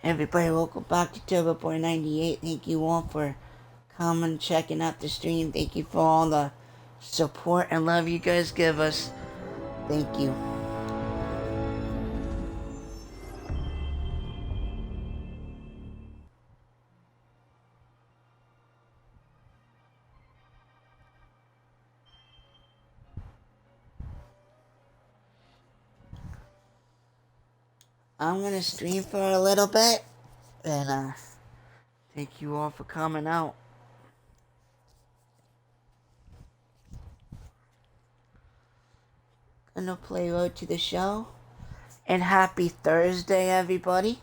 Everybody, welcome back to Turbo Boy 98. Thank you all for coming, checking out the stream. Thank you for all the support and love you guys give us. Thank you. I'm gonna stream for a little bit, and thank you all for coming out. Gonna play Road to the Show, and happy Thursday, everybody.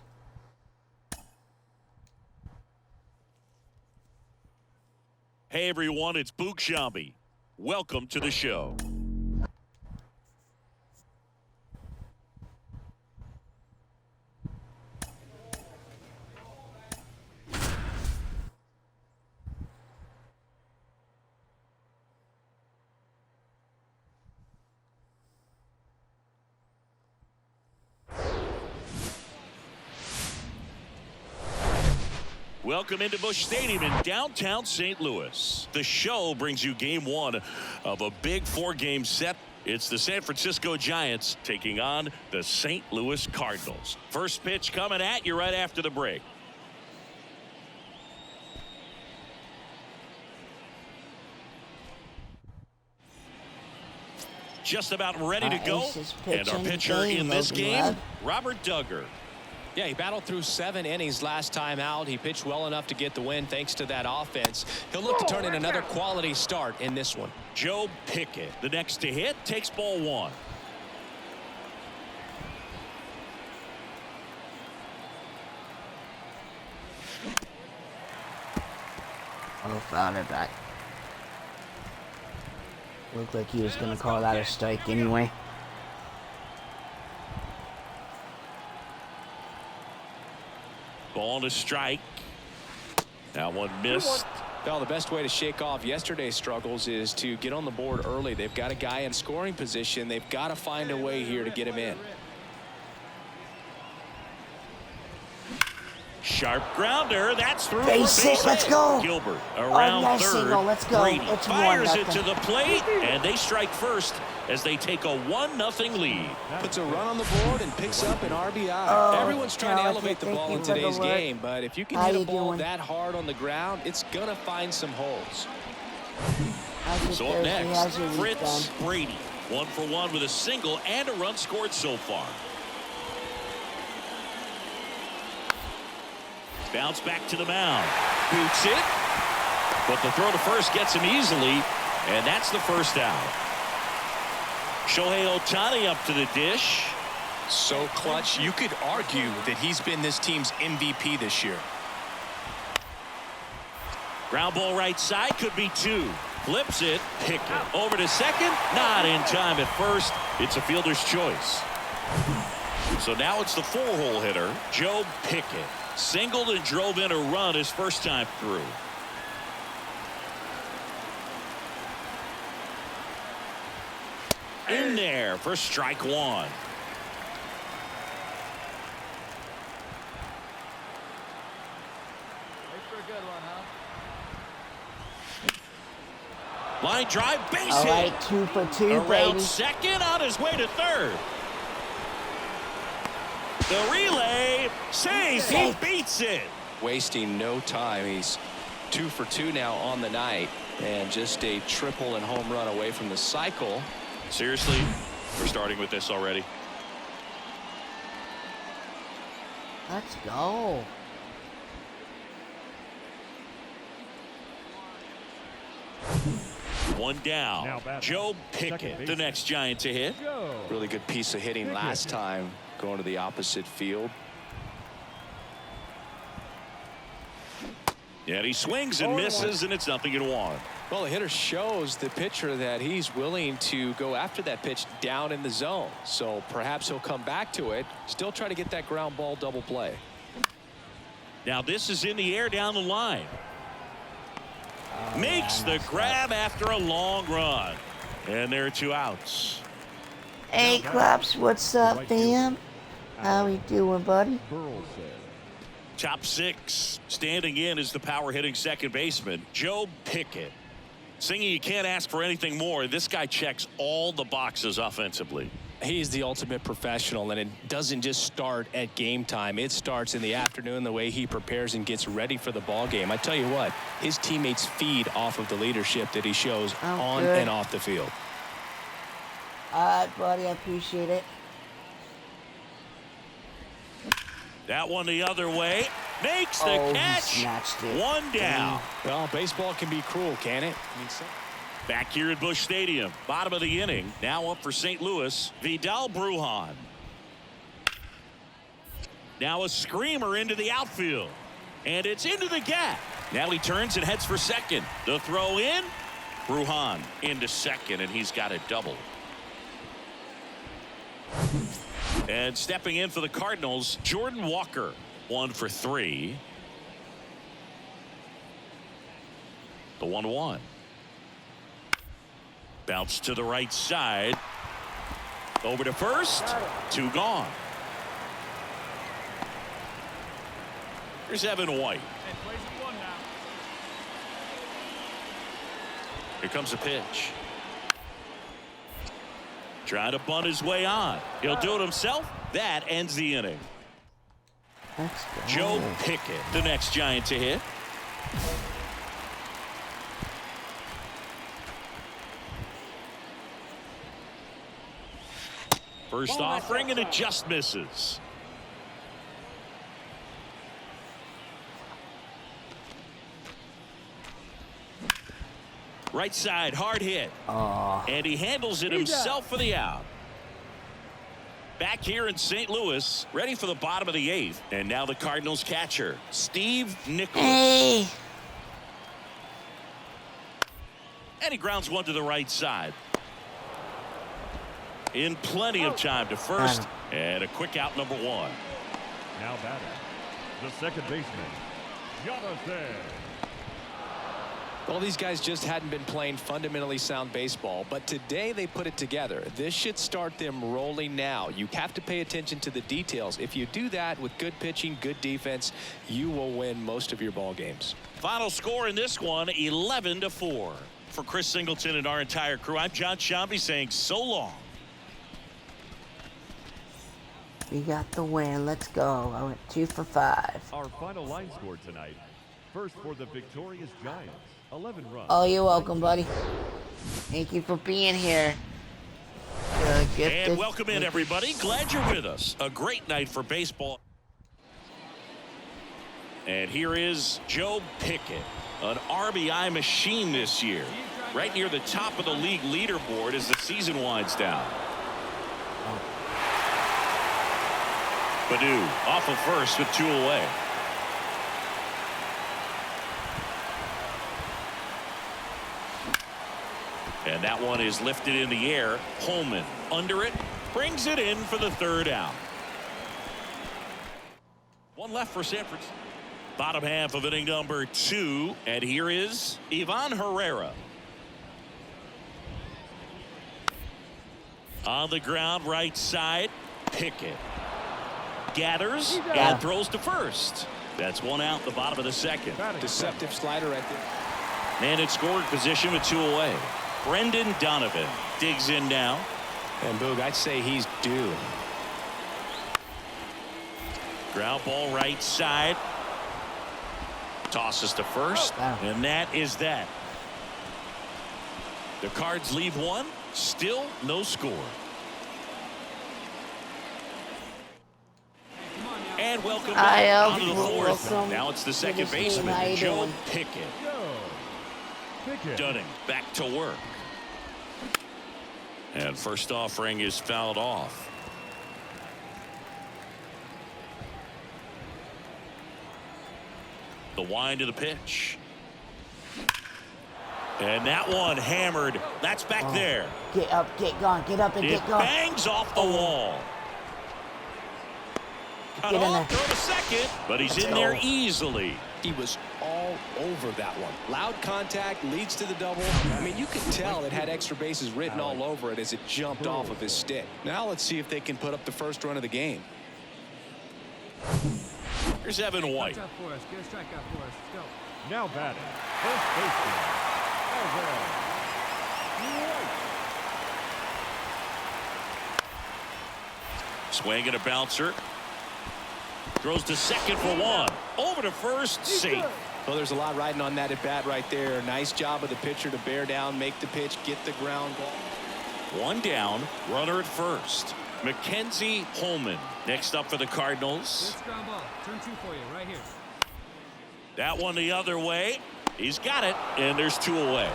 Hey everyone, it's Boog Sciambi. Welcome to the show. Welcome into Busch Stadium in downtown St. Louis. The show brings you game one of a big four-game set. It's the San Francisco Giants taking on the St. Louis Cardinals. First pitch coming at you right after the break. Just about ready to go. And our pitcher in this game, Robert Dugger. Yeah, he battled through 7 innings last time out. He pitched well enough to get the win thanks to that offense. He'll look to turn in another quality start in this one. Joe Pickett, the next to hit, takes ball one. Oh, found it back. Looked like he was gonna call that a strike anyway. Ball to strike. That one missed. Well, the best way to shake off yesterday's struggles is to get on the board early. They've got a guy in scoring position. They've got to find a way here to get him in. Sharp grounder. That's through. Base hit. Let's go. Gilbert around nice third. Single. Let's go. Brady It's fires 1-0. it to the plate, and they strike first as they take a 1-0 lead. Puts a run on the board and picks up an RBI. Oh, Everyone's trying to no, elevate the ball in thank you for the today's work. game, but if you can How hit you a ball doing? that hard on the ground, it's going to find some holes. So up next, Fritz Brady. 1 for 1 with a single and a run scored so far. Bounce back to the mound. Boots it. But the throw to first gets him easily, and that's the first out. Shohei Ohtani up to the dish. So clutch, you could argue that he's been this team's MVP this year. Ground ball right side, could be 2. Flips it, Pickett over to second, not in time at first. It's a fielder's choice. So now it's the 4-hole hitter, Joe Pickett. Singled and drove in a run his first time through. In there for strike 1. Line drive, base All hit. right, 2 for 2, Around baby. second, on his way to third. The relay saves. He beats it. Wasting no time. He's 2 for 2 now on the night, and just a triple and home run away from the cycle. Seriously, we're starting with this already. Let's go. One down. Joe Pickett, the next Giant to hit. Really good piece of hitting last time, going to the opposite field. Yeah, and he swings and misses, and it's 0-1. Well, the hitter shows the pitcher that he's willing to go after that pitch down in the zone. So perhaps he'll come back to it, still try to get that ground ball double play. Now this is in the air down the line. Makes the grab after a long run. And there are 2 outs. Hey, Klops, what's up, fam? How we doing, buddy? Top six. Standing in is the power hitting second baseman, Joe Pickett. Singing, you can't ask for anything more. This guy checks all the boxes offensively. He's the ultimate professional, and it doesn't just start at game time. It starts in the afternoon, the way he prepares and gets ready for the ball game. I tell you what, his teammates feed off of the leadership that he shows on good. and off the field. All right, buddy, I appreciate it. That one the other way. Makes the Oh, he catch. snatched it. One down. Well, baseball can be cruel, can it? Back here at Busch Stadium. Bottom of the inning. Now up for St. Louis, Vidal Brujan. Now a screamer into the outfield. And it's into the gap. Now he turns and heads for second. The throw in. Brujan into second, and he's got a double. And stepping in for the Cardinals, Jordan Walker. 1 for 3. The 1-1. Bounce to the right side. Over to first. 2 gone. Here's Evan White. Here comes a pitch. Trying to bunt his way on. He'll do it himself. That ends the inning. Let's go. Joe Pickett, the next Giant to hit. First offering, and it just misses. Right side, hard hit. And he handles it himself for the out. Back here in St. Louis, ready for the bottom of the 8th. And now the Cardinals catcher, Steve Nicholas. Hey. And he grounds one to the right side. In plenty of time to first. And a quick out, number 1. Now batting, the second baseman, Jonathan. Well, these guys just hadn't been playing fundamentally sound baseball, but today they put it together. This should start them rolling now. You have to pay attention to the details. If you do that with good pitching, good defense, you will win most of your ball games. Final score in this one, 11-4. For Chris Singleton and our entire crew, I'm John Shambi saying so long. We got the win. Let's go. I went 2 for 5. Our final line score tonight. First for the victorious Giants, 11 runs. Oh, you're welcome, buddy. Thank you for being here. And welcome in, everybody. Glad you're with us. A great night for baseball. And here is Joe Pickett, an RBI machine this year. Right near the top of the league leaderboard as the season winds down. Baddoo off of first with 2 away. And that one is lifted in the air. Holman under it, brings it in for the 3rd out. 1 left for San Francisco. Bottom half of inning number 2, and here is Ivan Herrera. On the ground, right side, Pickett gathers and throws to first. That's 1 out, the bottom of the 2nd. Deceptive slider right there. Man in scoring position with 2 away. Brendan Donovan digs in now. And Boog, I'd say he's due. Ground ball right side. Tosses to first. And that is that. The Cards leave 1. Still no score. And welcome back onto the 4th. Now it's the second baseman, Joe Pickett. Dunning back to work. And first offering is fouled off. The wind of the pitch. And that one hammered. That's back there. Get up, get gone, get up and It get gone. bangs off the wall. Cut Get in off, there. throw to second, but he's in there easily. He was all over that one. Loud contact leads to the double. I mean, you could tell it had extra bases written all over it as it jumped off of his stick. Now let's see if they can put up the first run of the game. Here's Evan White. Watch out for us. Get a strikeout for us. Let's go. Now batting, first baseman, Evan White. Swing and a bouncer. Throws to second for one. Over to first, safe. Well, there's a lot riding on that at bat right there. Nice job of the pitcher to bear down, make the pitch, get the ground ball. One down, runner at first. Mackenzie Holman next up for the Cardinals. Good ground ball. Turn 2 for you right here. That one the other way. He's got it, and there's 2 away.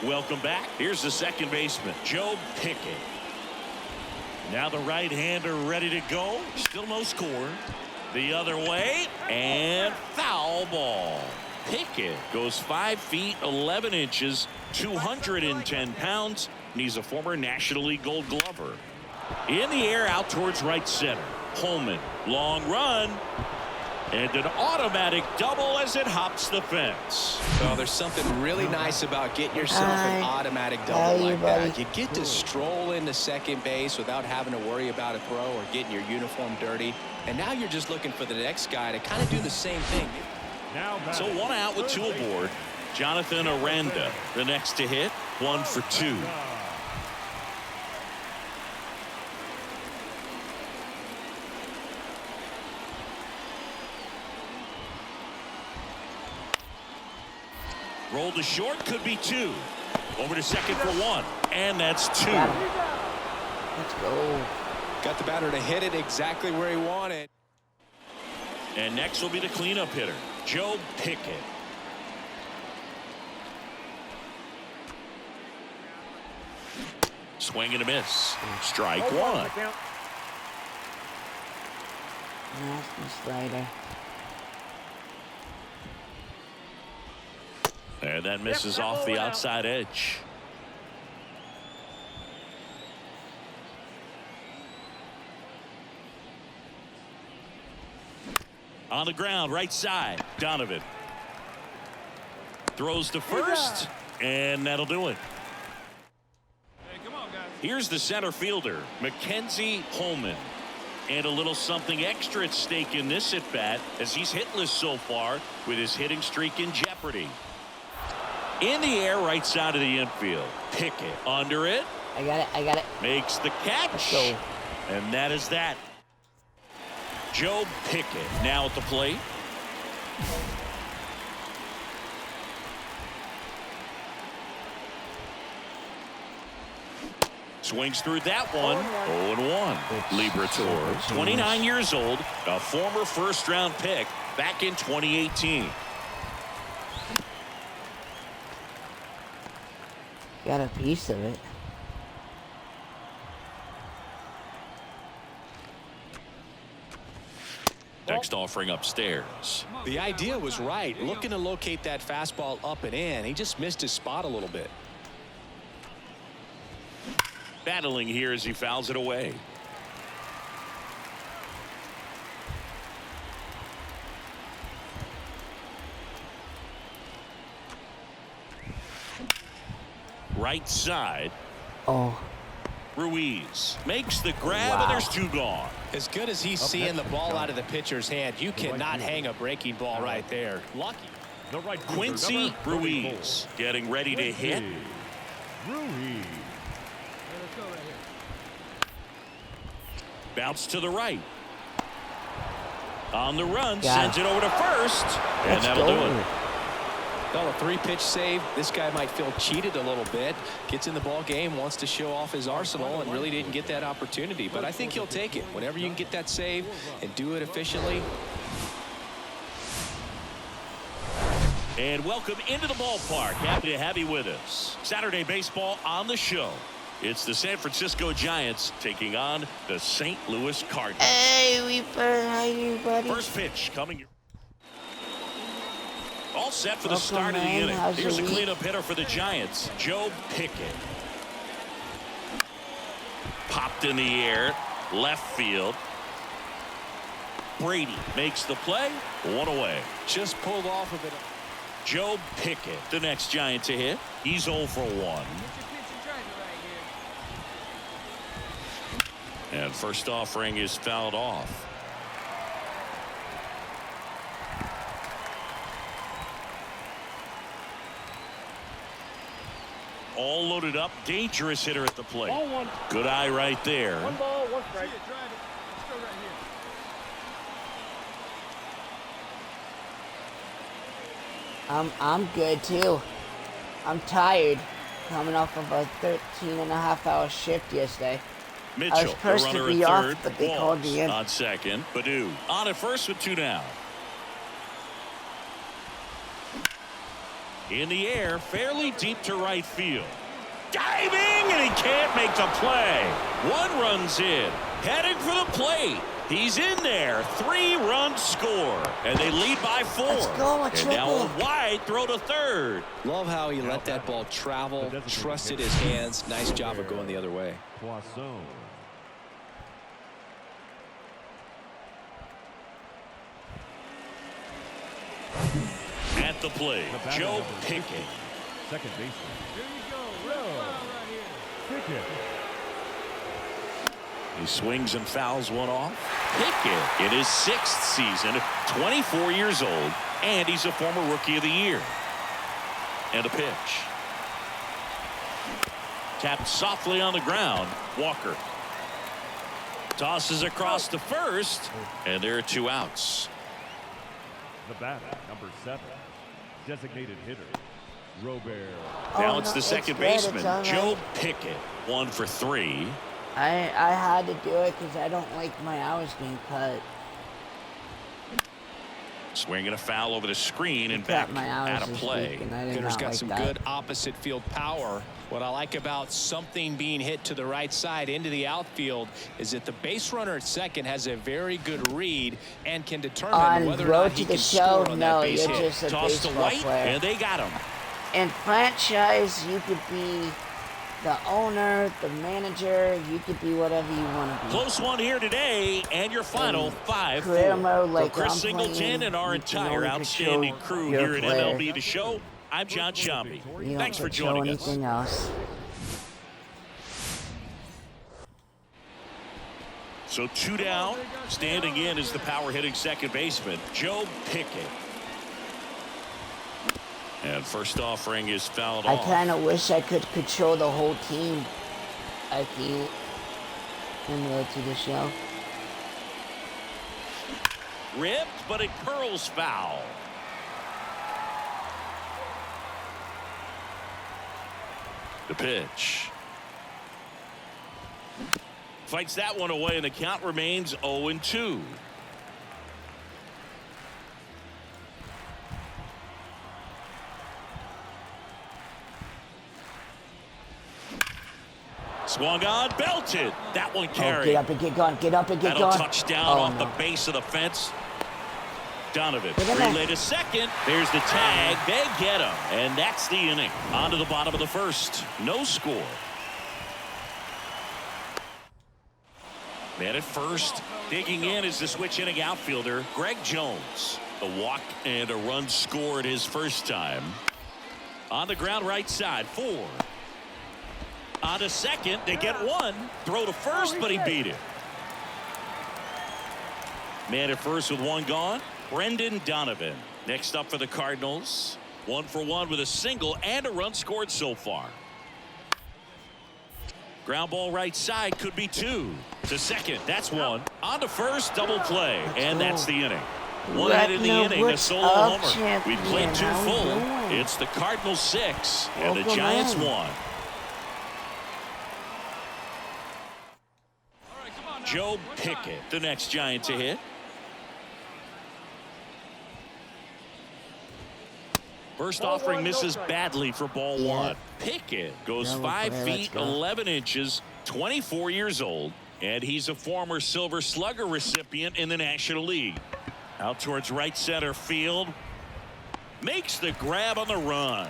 Welcome back. Here's the second baseman, Joe Pickett. Now the right-hander ready to go. Still no score. The other way, and foul ball. Pickett goes 5 feet 11 inches, 210 pounds, and he's a former National League Gold Glover. In the air out towards right center. Holman, long run, and an automatic double as it hops the fence. Well, there's something really nice about getting yourself an automatic double like that. You get to stroll into second base without having to worry about a throw or getting your uniform dirty. And now you're just looking for the next guy to kind of do the same thing. Now So batting, 1 out with 2 aboard. Jonathan Aranda, the next to hit, 1 for 2. Roll to short, could be 2. Over to second for 1, and that's 2. Let's go. Got the batter to hit it exactly where he wanted. And next will be the cleanup hitter, Joe Pickett. Swing and a miss. Strike 1. Nasty slider. And that misses off the outside edge. On the ground, right side, Donovan. Throws to first, and that'll do it. Hey, come on, guys. Here's the center fielder, Mackenzie Holman. And a little something extra at stake in this at-bat as he's hitless so far with his hitting streak in jeopardy. In the air, right side of the infield. Pickett under it. I got it. Makes the catch. Let's go. And that is that. Joe Pickett now at the plate. Swings through that one. 0-1. Liberatore, 29 years old, a former first-round pick back in 2018. Got a piece of it. Next offering upstairs. The idea was right. Looking to locate that fastball up and in. He just missed his spot a little bit. Battling here as he fouls it away. Right side. Oh. Ruiz makes the grab, and there's 2 gone. As good as he's seeing the ball out of the pitcher's hand, you cannot hang a breaking ball right there. Lucky. The right fielder, Quincy number 34, Ruiz getting ready to hit. Ruiz. Hey, let's go right here. Bounce to the right. On the run, Got sends it over to first, and Let's that'll go. do it. Well, a 3-pitch save. This guy might feel cheated a little bit. Gets in the ball game, wants to show off his arsenal, and really didn't get that opportunity. But I think he'll take it. Whenever you can get that save and do it efficiently. And welcome into the ballpark. Happy to have you with us. Saturday baseball on the show. It's the San Francisco Giants taking on the St. Louis Cardinals. Hey, Reaper, how you, buddy? First pitch coming. All set for the Welcome, start of the man. inning. How's Here's a your week? cleanup hitter for the Giants, Joe Pickett. Popped in the air, left field. Brady makes the play, 1 away. Just pulled off of it. Joe Pickett, the next Giant to hit. He's 0 for 1. Get your pitch and drive it right here. And first offering is fouled off. All loaded up, dangerous hitter at the plate. Good eye right there. One ball, one strike. See it, drive it. Let's go right here. I'm good too. I'm tired. Coming off of a 13.5-hour shift yesterday. Mitchell, I was supposed the to runner be at off, third. but they called me in. On second. Baddoo on at first with 2 down. In the air, fairly deep to right field. Diving, and he can't make the play. 1 run's in. Heading for the plate. He's in there. 3-run score. And they lead by 4. Let's go, a and now triple. a wide throw to third. Love how he let that ball travel, trusted his hands. Nice job of going the other way. Poisson. At the plate, The batter, Joe number Pickett. 50, second baseman. Here you go. Red foul right here. Pickett. He swings and fouls one off. Pickett in his 6th season, 24 years old, and he's a former Rookie of the Year. And a pitch. Tapped softly on the ground. Walker tosses across to first, and there are 2 outs. The batter, number 7, designated hitter, Robert. Now Oh, it's no, the second good, it's baseman, all right. Joe Pickett, 1 for 3. I had to do it because I don't like my hours being cut. Swinging a foul over the screen and Cut back my hours out of this play. week, and I did Hitter's not got like some that. good opposite field power. What I like about something being hit to the right side into the outfield is that the base runner at second has a very good read and can determine On whether or Road not to he the can Show, score on no, that base you're hit. just a Toss to baseball White, player. and they got him. In franchise, you could be the owner, the manager, you could be whatever you want to be. Close one here today, and your final 5-4. career mode, like For Chris I'm Singleton playing, and our you can entire only outstanding control crew your here at player. MLB The Show, I'm John Shambi. You don't Thanks for control joining us. anything else. So 2 down, standing in is the power hitting second baseman, Joe Pickett. And first offering is fouled I off. kind of wish I could control the whole team. I can't. In Road to the Show. Ripped, but it curls foul. The pitch. Fights that one away, and the count remains 0-2. Swung on, belted. That one Oh, carried. get up and get gone. Get up and get That'll gone. touch down Oh, off no. the base of the fence. Donovan Get in there. relay to second. There's the tag. They get him. And that's the inning. On to the bottom of the first. No score. Man at first. Digging in is the switch inning outfielder, Greg Jones. A walk and a run scored his first time. On the ground right side. 4. On to second. They get 1. Throw to first, but he beat it. Man at first with 1 gone. Brendan Donovan. Next up for the Cardinals. 1 for 1 with a single and a run scored so far. Ground ball right side, could be 2. To second, that's 1. On to first, double play. And that's the inning. 1 hit in the inning, a What's solo up, homer. We played champion? 2 How we full. doing? It's the Cardinals 6 and the Welcome Giants in. 1. All right, come on now. Joe One time. Pickett, the next Giant to hit. First offering misses badly for ball 1. Pickett goes Double 5 play, feet, let's go. 11 inches, 24 years old, and he's a former Silver Slugger recipient in the National League. Out towards right center field. Makes the grab on the run.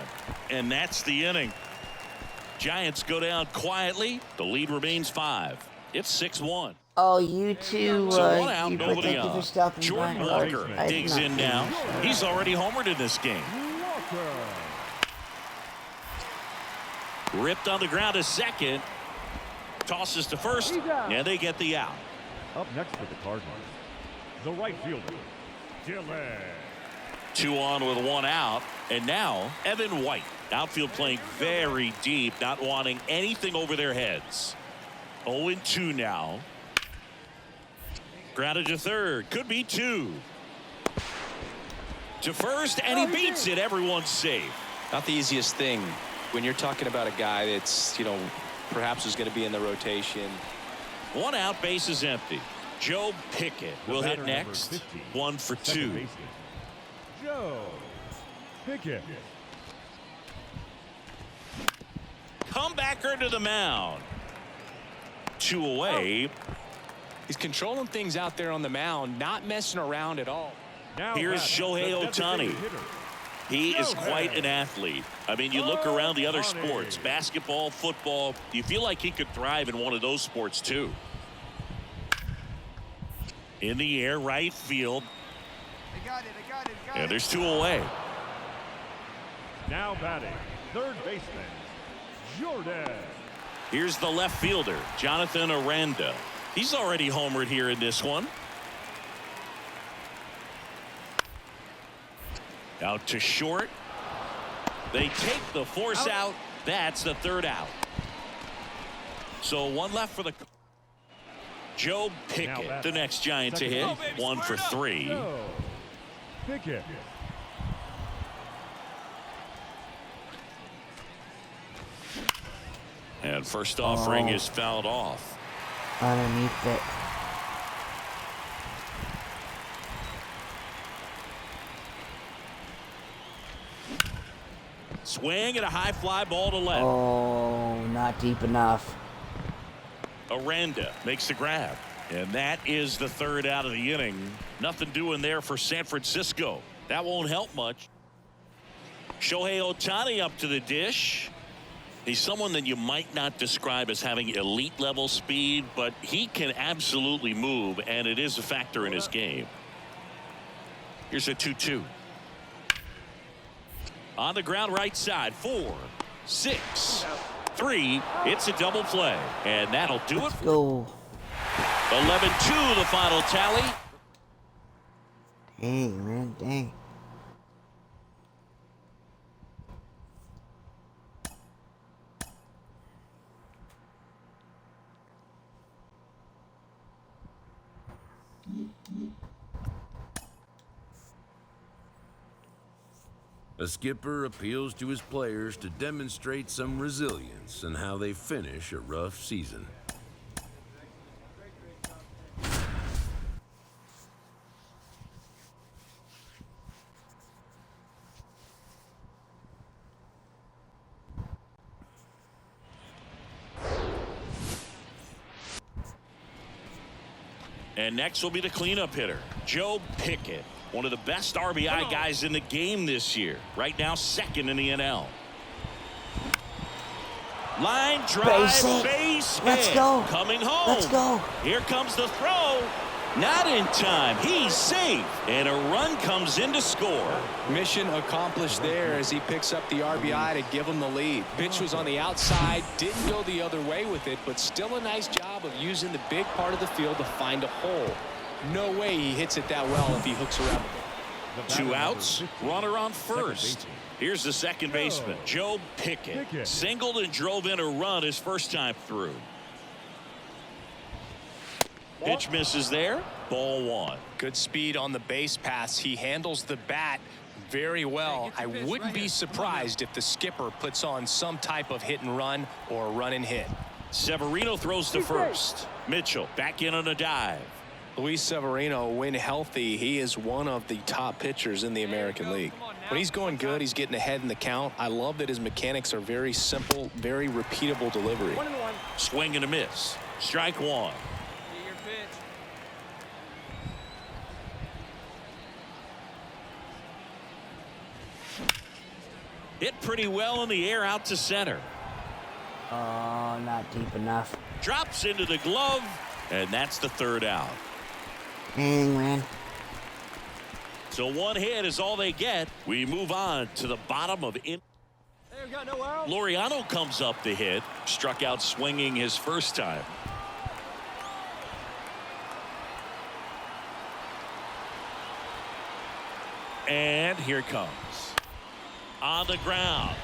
And that's the inning. Giants go down quietly. The lead remains 5. It's 6-1. Oh, you two, So 1 out, you nobody thank you for on. stopping Jordan by. Walker I did digs not in finish. now. He's already homered in this game. Walker. Ripped on the ground to second. tosses to first, and they get the out. Up next for the Cardinals, the right fielder, Dylan. 2 on with 1 out, and now Evan White. Outfield playing very deep, not wanting anything over their heads. 0-2 now. Grounded to third, could be 2. To first, and he beats it. Everyone's safe. Not the easiest thing when you're talking about a guy that's, perhaps is going to be in the rotation. 1 out, base is empty. Joe Pickett will hit batter next. number 50, 1 for 2. second baseman, Joe Pickett. Comebacker to the mound. 2 away. He's controlling things out there on the mound, not messing around at all. Now Here's batting, Shohei the Ohtani. designated hitter, He is Shohei. quite an athlete. I mean, you look around the other Ohtani. sports, basketball, football, you feel like he could thrive in one of those sports too. In the air, right field. I got it. And there's 2 away. Now batting, third baseman, Jordan. Here's the left fielder, Jonathan Aranda. He's already homered here in this one. Out to short. They take the force out. That's the 3rd out. So 1 left for the Joe Pickett, the next Giant to hit. 1 for 3. Joe Pickett. And first offering is fouled off. Underneath it. Swing and a high fly ball to left. Oh, not deep enough. Aranda makes the grab. And that is the 3rd out of the inning. Nothing doing there for San Francisco. That won't help much. Shohei Ohtani up to the dish. He's someone that you might not describe as having elite level speed, but he can absolutely move, and it is a factor in his game. Here's a 2-2. On the ground right side, 4, 6, 3. It's a double play, and that'll do it. Let's go. 11-2 the final tally. Dang, man, dang. A skipper appeals to his players to demonstrate some resilience in how they finish a rough season. And next will be the cleanup hitter, Joe Pickett. One of the best RBI guys in the game this year. Right now, 2nd in the NL. Line drive, base hit. Let's go. Coming home. Let's go. Here comes the throw. Not in time. He's safe. And a run comes in to score. Mission accomplished there as he picks up the RBI to give him the lead. Pitch was on the outside, didn't go the other way with it, but still a nice job of using the big part of the field to find a hole. No way he hits it that well if he hooks around with it. 2 outs, runner on first. Here's the second baseman, Joe Pickett. Singled and drove in a run his first time through. Pitch misses there. Ball 1. Good speed on the base pass. He handles the bat very well. I wouldn't be surprised if the skipper puts on some type of hit and run or run and hit. Severino throws to first. Mitchell back in on a dive. Luis Severino, when healthy, he is one of the top pitchers in the American League. When he's going good, he's getting ahead in the count. I love that his mechanics are very simple, very repeatable delivery. Swing and a miss. Strike 1. Hit pretty well in the air out to center. Oh, not deep enough. Drops into the glove, and that's the 3rd out. Dang, man. So 1 hit is all they get. We move on to the bottom of in. ain't got no out. Laureano comes up the hit. Struck out swinging his first time. And here it comes. On the ground.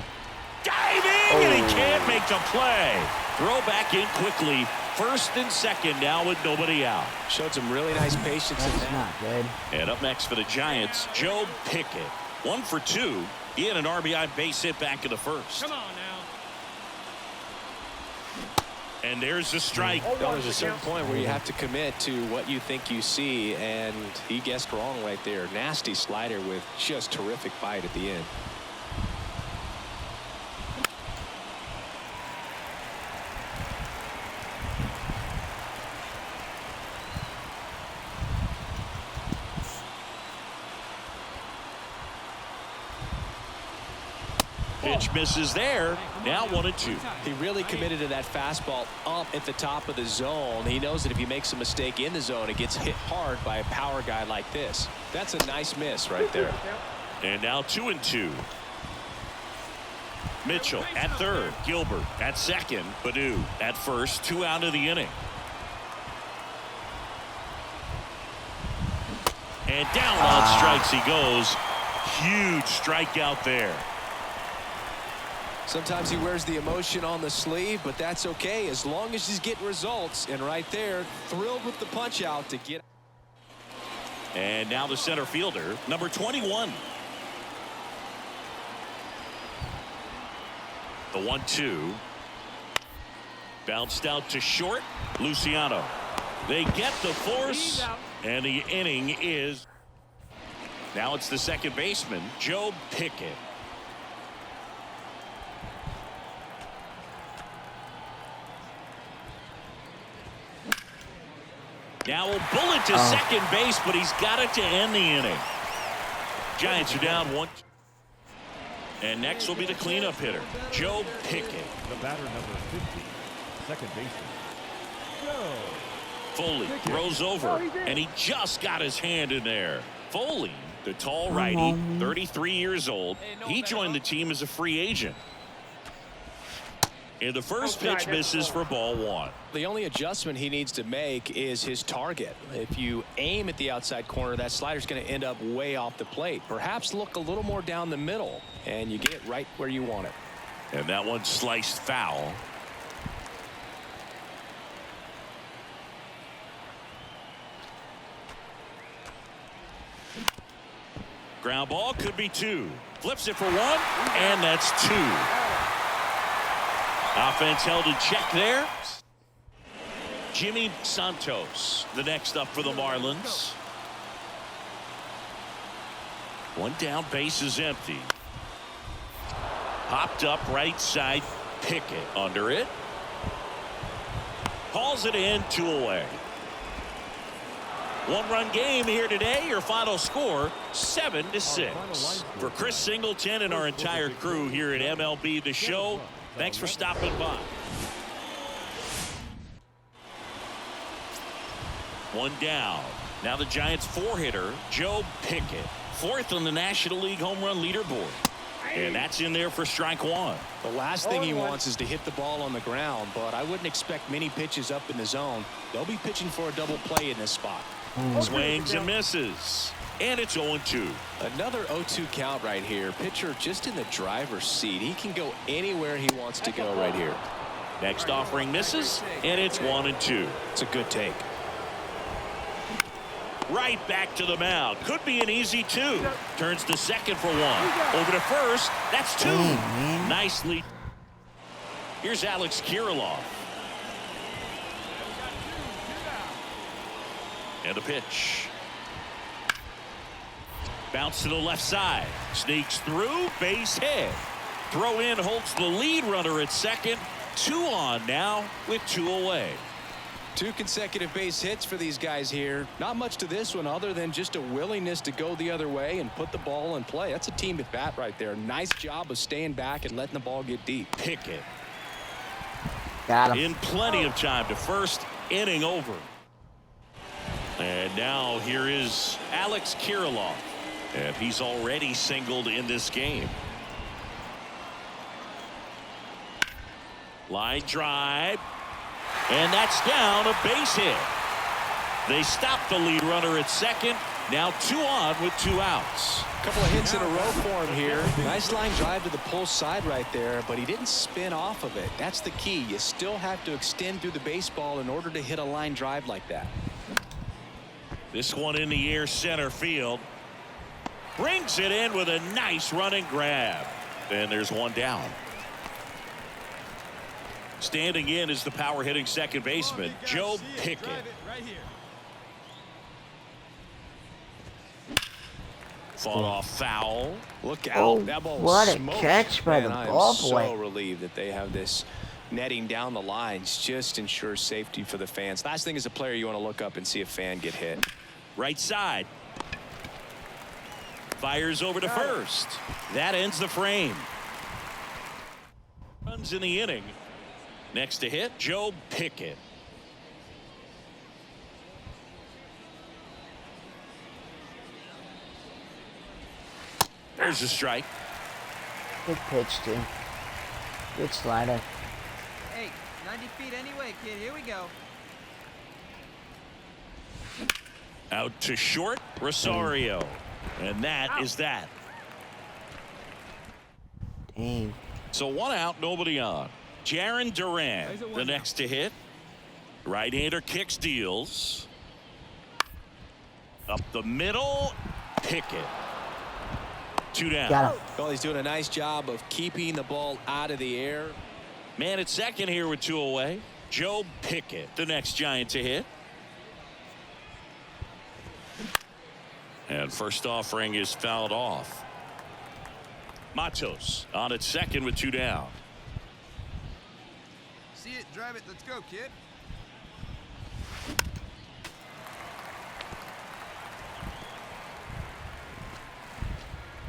Diving, and he can't make the play. Throw back in quickly. First and second now with nobody out. Showed some really nice patience in That's that. not good. And up next for the Giants, Joe Pickett. 1 for 2. He had an RBI base hit back in the first. Come on now. And there's the strike. There's a certain point where you have to commit to what you think you see, and he guessed wrong right there. Nasty slider with just terrific bite at the end. Pitch misses there. Now 1-2. He really committed to that fastball up at the top of the zone. He knows that if he makes a mistake in the zone, it gets hit hard by a power guy like this. That's a nice miss right there. And now 2-2. Mitchell at third. Gilbert at second. Badu at first. 2 out of the inning. And down on strikes he goes. Huge strikeout there. Sometimes he wears the emotion on the sleeve, but that's okay as long as he's getting results. And right there, thrilled with the punch out to get. And now the center fielder, number 21. The 1-2. Bounced out to short. Luciano. They get the force, and the inning is. Now it's the second baseman, Joe Pickett. Now a bullet to second base, but he's got it to end the inning. Giants are down 1. And next will be the cleanup hitter, Joe Pickett. The batter number 50, second baseman, Joe. Foley throws over, and he just got his hand in there. Foley, the tall righty, 33 years old. He joined the team as a free agent. And the first pitch misses for ball 1. The only adjustment he needs to make is his target. If you aim at the outside corner, that slider's going to end up way off the plate. Perhaps look a little more down the middle, and you get it right where you want it. And that one sliced foul. Ground ball could be 2. Flips it for 1, and that's 2. Offense held in check there. Jimmy Santos, the next up for the Marlins. 1 down, base is empty. Popped up right side, Pickett under it. Hauls it in, 2 away. 1-run game here today. Your final score 7-6. For Chris Singleton and our entire crew here at MLB The Show, thanks for stopping by. 1 down. Now the Giants 4-hitter, Joe Pickett. 4th on the National League home run leaderboard. And that's in there for strike 1. The last thing he wants is to hit the ball on the ground, but I wouldn't expect many pitches up in the zone. They'll be pitching for a double play in this spot. Swings and misses. And it's 0-2. Another 0-2 count right here. Pitcher just in the driver's seat. He can go anywhere he wants to go right here. Next offering misses, and it's 1-2. It's a good take. Right back to the mound. Could be an easy 2. Turns to second for 1. Over to first. That's 2. Nicely. Here's Alex Kirilloff. And a pitch. Bounce to the left side. Sneaks through. Base hit. Throw in holds the lead runner at second. 2 on now with 2 away. 2 consecutive base hits for these guys here. Not much to this one other than just a willingness to go the other way and put the ball in play. That's a team at bat right there. Nice job of staying back and letting the ball get deep. Pickett. Got him. In plenty of time to first. Inning over. And now here is Alex Kirilloff. And he's already singled in this game. Line drive. And that's down, a base hit. They stop the lead runner at second. Now 2 on with 2 outs. A couple of hits in a row for him here. Nice line drive to the pull side right there, but he didn't spin off of it. That's the key. You still have to extend through the baseball in order to hit a line drive like that. This one in the air, center field. Brings it in with a nice running grab. And there's 1 down. Standing in is the power hitting second baseman, Joe Pickett. Right here. Fought off foul. Look out. Oh, That ball what was a smoked. catch by Man, the I am ball so boy. relieved that they have this netting down the lines. Just ensures safety for the fans. Last thing as a player, you want to look up and see a fan get hit. Right side. Fires over to first. That ends the frame. Runs in the inning. Next to hit, Joe Pickett. There's a strike. Good pitch, too. Good slider. Hey, 90 feet anyway, kid. Here we go. Out to short, Rosario. And that is that. Dang. So 1 out, nobody on. Jarren Duran, the next to hit. Right-hander kicks, deals. Up the middle, Pickett. 2 down. Got him. Well, he's doing a nice job of keeping the ball out of the air. Man at second here with 2 away. Joe Pickett, the next Giant to hit. And first offering is fouled off. Matos on at second with 2 down. See it, drive it. Let's go, kid.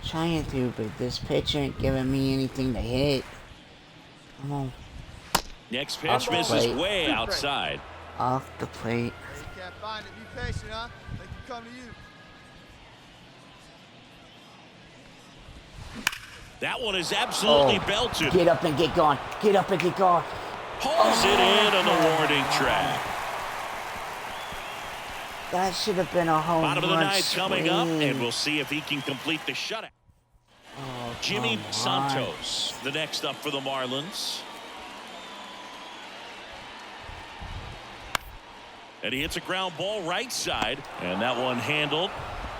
Trying to, but this pitch ain't giving me anything to hit. Come on. Next Off pitch the misses plate. way outside. Off the plate. You can't find it. Be patient, huh? They can come to you. That one is absolutely Oh, belted. Get up and get going. Get up and get going. Pulls it in on the warning track. That should have been a home Bottom of the run ninth coming up, swing. and we'll see if he can complete the shutout. Oh, Jimmy come on. Santos, the next up for the Marlins. And he hits a ground ball right side, and that one handled.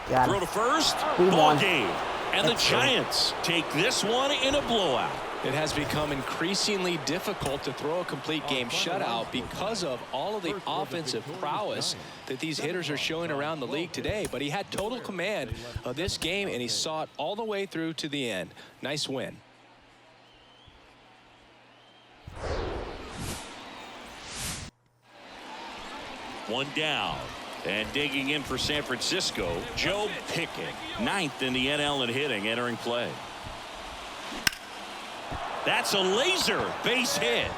Got Throw him. to first, We ball won. game. And That's the Giants take this one in a blowout. It has become increasingly difficult to throw a complete game shutout because of all of the offensive prowess that these hitters are showing around the league today. But he had total command of this game, and he saw it all the way through to the end. Nice win. One down. And digging in for San Francisco, Joe Pickett, 9th in the NL in hitting, entering play. That's a laser base hit.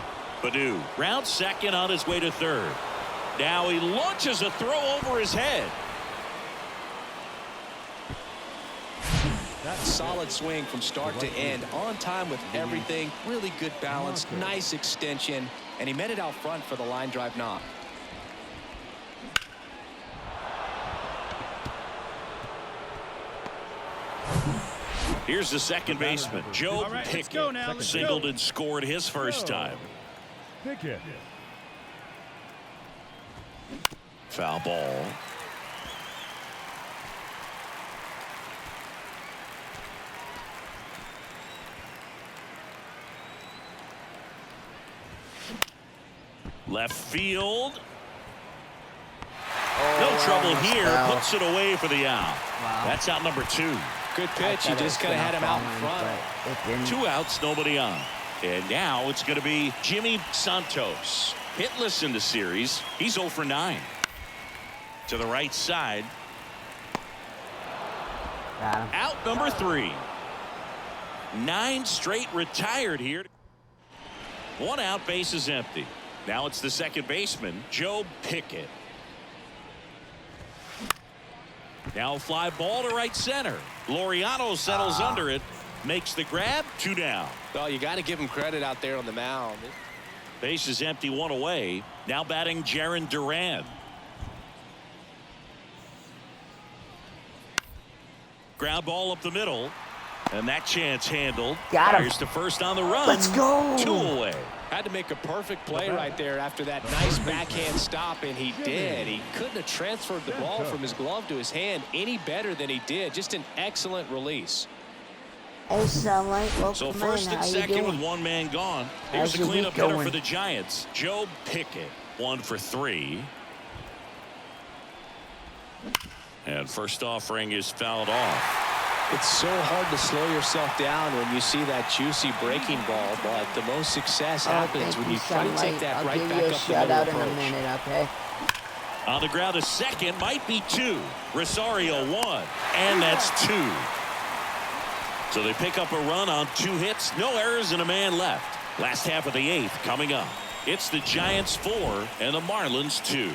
Baddoo round second on his way to third. Now he launches a throw over his head. Solid swing from start to end, on time with everything. Really good balance, nice extension, and he met it out front for the line drive knock. Here's the second baseman, Joe All right, let's Pickett. go now, let's Singled go. and scored his first time. Pickett. Foul ball. Left field. No trouble here. foul. Puts it away for the out. Wow. That's out number 2. Good pitch. You just kind of had him out in front. But it didn't. 2 outs, nobody on. And now it's going to be Jimmy Santos. Hitless in the series. He's 0 for 9. To the right side. Got him. Out number 3. 9 straight retired here. 1 out, base is empty. Now it's the second baseman, Joe Pickett. Now a fly ball to right center. Laureano settles under it. Makes the grab. 2 down. Well, you got to give him credit out there on the mound. Base is empty, one away. Now batting Jarren Duran. Ground ball up the middle. And that chance handled. Got him. Fires to first on the run. Let's go. 2 away. Had to make a perfect play right there after that nice backhand stop, and he did. He couldn't have transferred the ball from his glove to his hand any better than he did. Just an excellent release. Hey, Sunlight, welcome So in. first and How you second doing? with one man gone. Here's How's the your cleanup week hitter going? for the Giants. Joe Pickett, 1 for 3. And first offering is fouled off. It's so hard to slow yourself down when you see that juicy breaking ball, but the most success happens when you try to take that I'll right give back you a up the middle shutout in a approach. minute, okay? On the ground, a second, might be 2. Rosario 1, and that's 2. So they pick up a run on 2 hits, no errors, and a man left. Last half of the 8th coming up. It's the Giants 4 and the Marlins 2.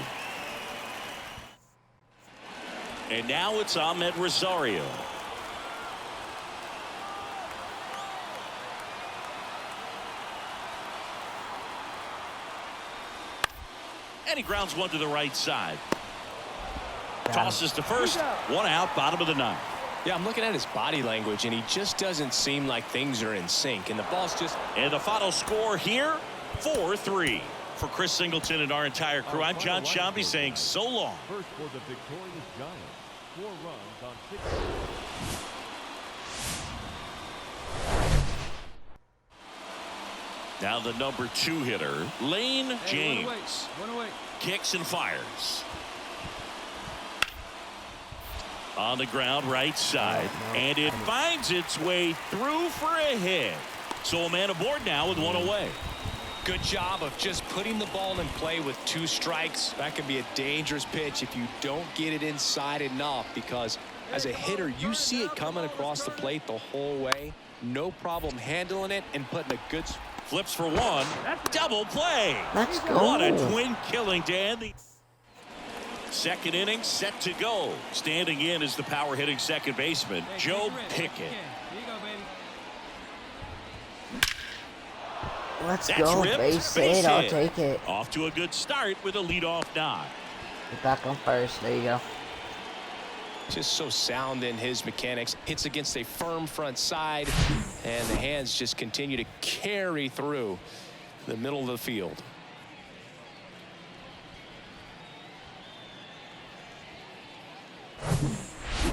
And now it's Ahmed Rosario. And he grounds one to the right side. Tosses to first. 1 out, bottom of the 9th. Yeah, I'm looking at his body language, and he just doesn't seem like things are in sync, and the ball's just... And the final score here, 4-3. For Chris Singleton and our entire crew, I'm John Shambi saying so long. First for the victorious Giants. 4 runs on 6 hits. Now the number 2 hitter, Lane Hey, James. one away. Kicks and fires. On the ground, right side. And it finds its way through for a hit. So a man aboard now with 1 away. Good job of just putting the ball in play with 2 strikes. That can be a dangerous pitch if you don't get it inside enough, because as a hitter, you see it coming across the plate the whole way. No problem handling it and putting a good... Flips for 1. Double play. Let's go. What a twin killing to end the second inning, set to go. Standing in is the power hitting second baseman, Hey, Joe take it, Rick. Pickett. Here you go, baby. Let's That's go. ripped. Base Base hit. I'll hit. take it. Off to a good start with a leadoff knock. Get back on first. There you go. Just so sound in his mechanics. Hits against a firm front side, and the hands just continue to carry through the middle of the field.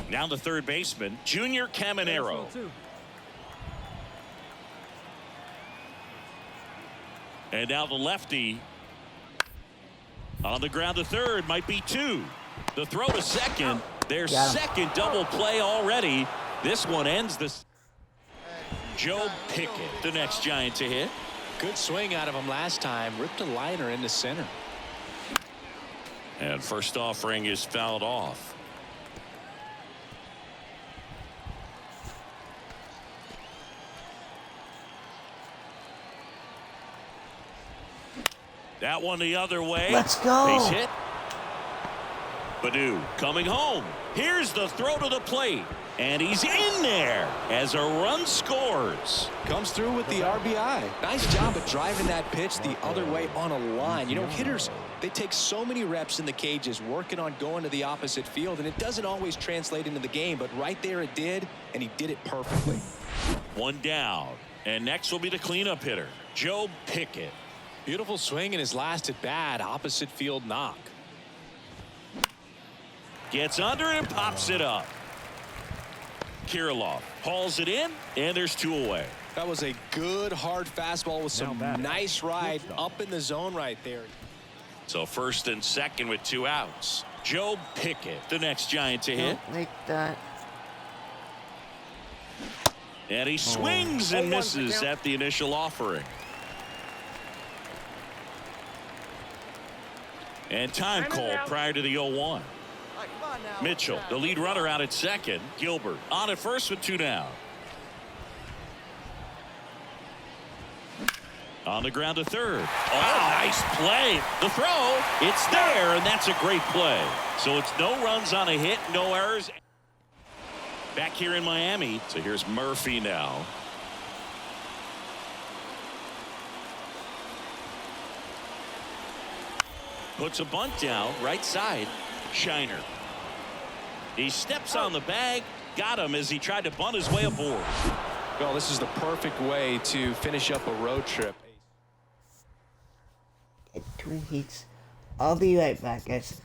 Now the third baseman, Junior Caminero. And now the lefty. On the ground to third, might be 2. The throw to second. Their Got him. second double play already. This one ends this. Joe Pickett, the next Giant to hit. Good swing out of him last time. Ripped a liner into center. And first offering is fouled off. That one the other way. Let's go. Base hit. Baddoo coming home. Here's the throw to the plate. And he's in there as a run scores. Comes through with the RBI. Nice job of driving that pitch the other way on a line. You know, hitters, they take so many reps in the cages working on going to the opposite field, and it doesn't always translate into the game, but right there it did, and he did it perfectly. 1 down. And next will be the cleanup hitter, Joe Pickett. Beautiful swing in his last at bat. Opposite field knock. Gets under it and pops it up. Kirilloff hauls it in, and there's 2 away. That was a good hard fastball with some Now batting. nice ride up in the zone right there. So first and second with 2 outs. Joe Pickett, the next Giant to hit. Don't make that. And he swings and misses at the initial offering. And time call prior to the 0-1. Mitchell, the lead runner, out at second. Gilbert on at first with 2 down. On the ground to third. Oh, nice play. The throw, it's there, and that's a great play. So it's no runs on a hit, no errors. Back here in Miami. So here's Murphy now. Puts a bunt down, right side. Shiner. He steps on the bag. Got him as he tried to bunt his way aboard. Well, this is the perfect way to finish up a road trip. Get Twin Heats. I'll be right back, guys.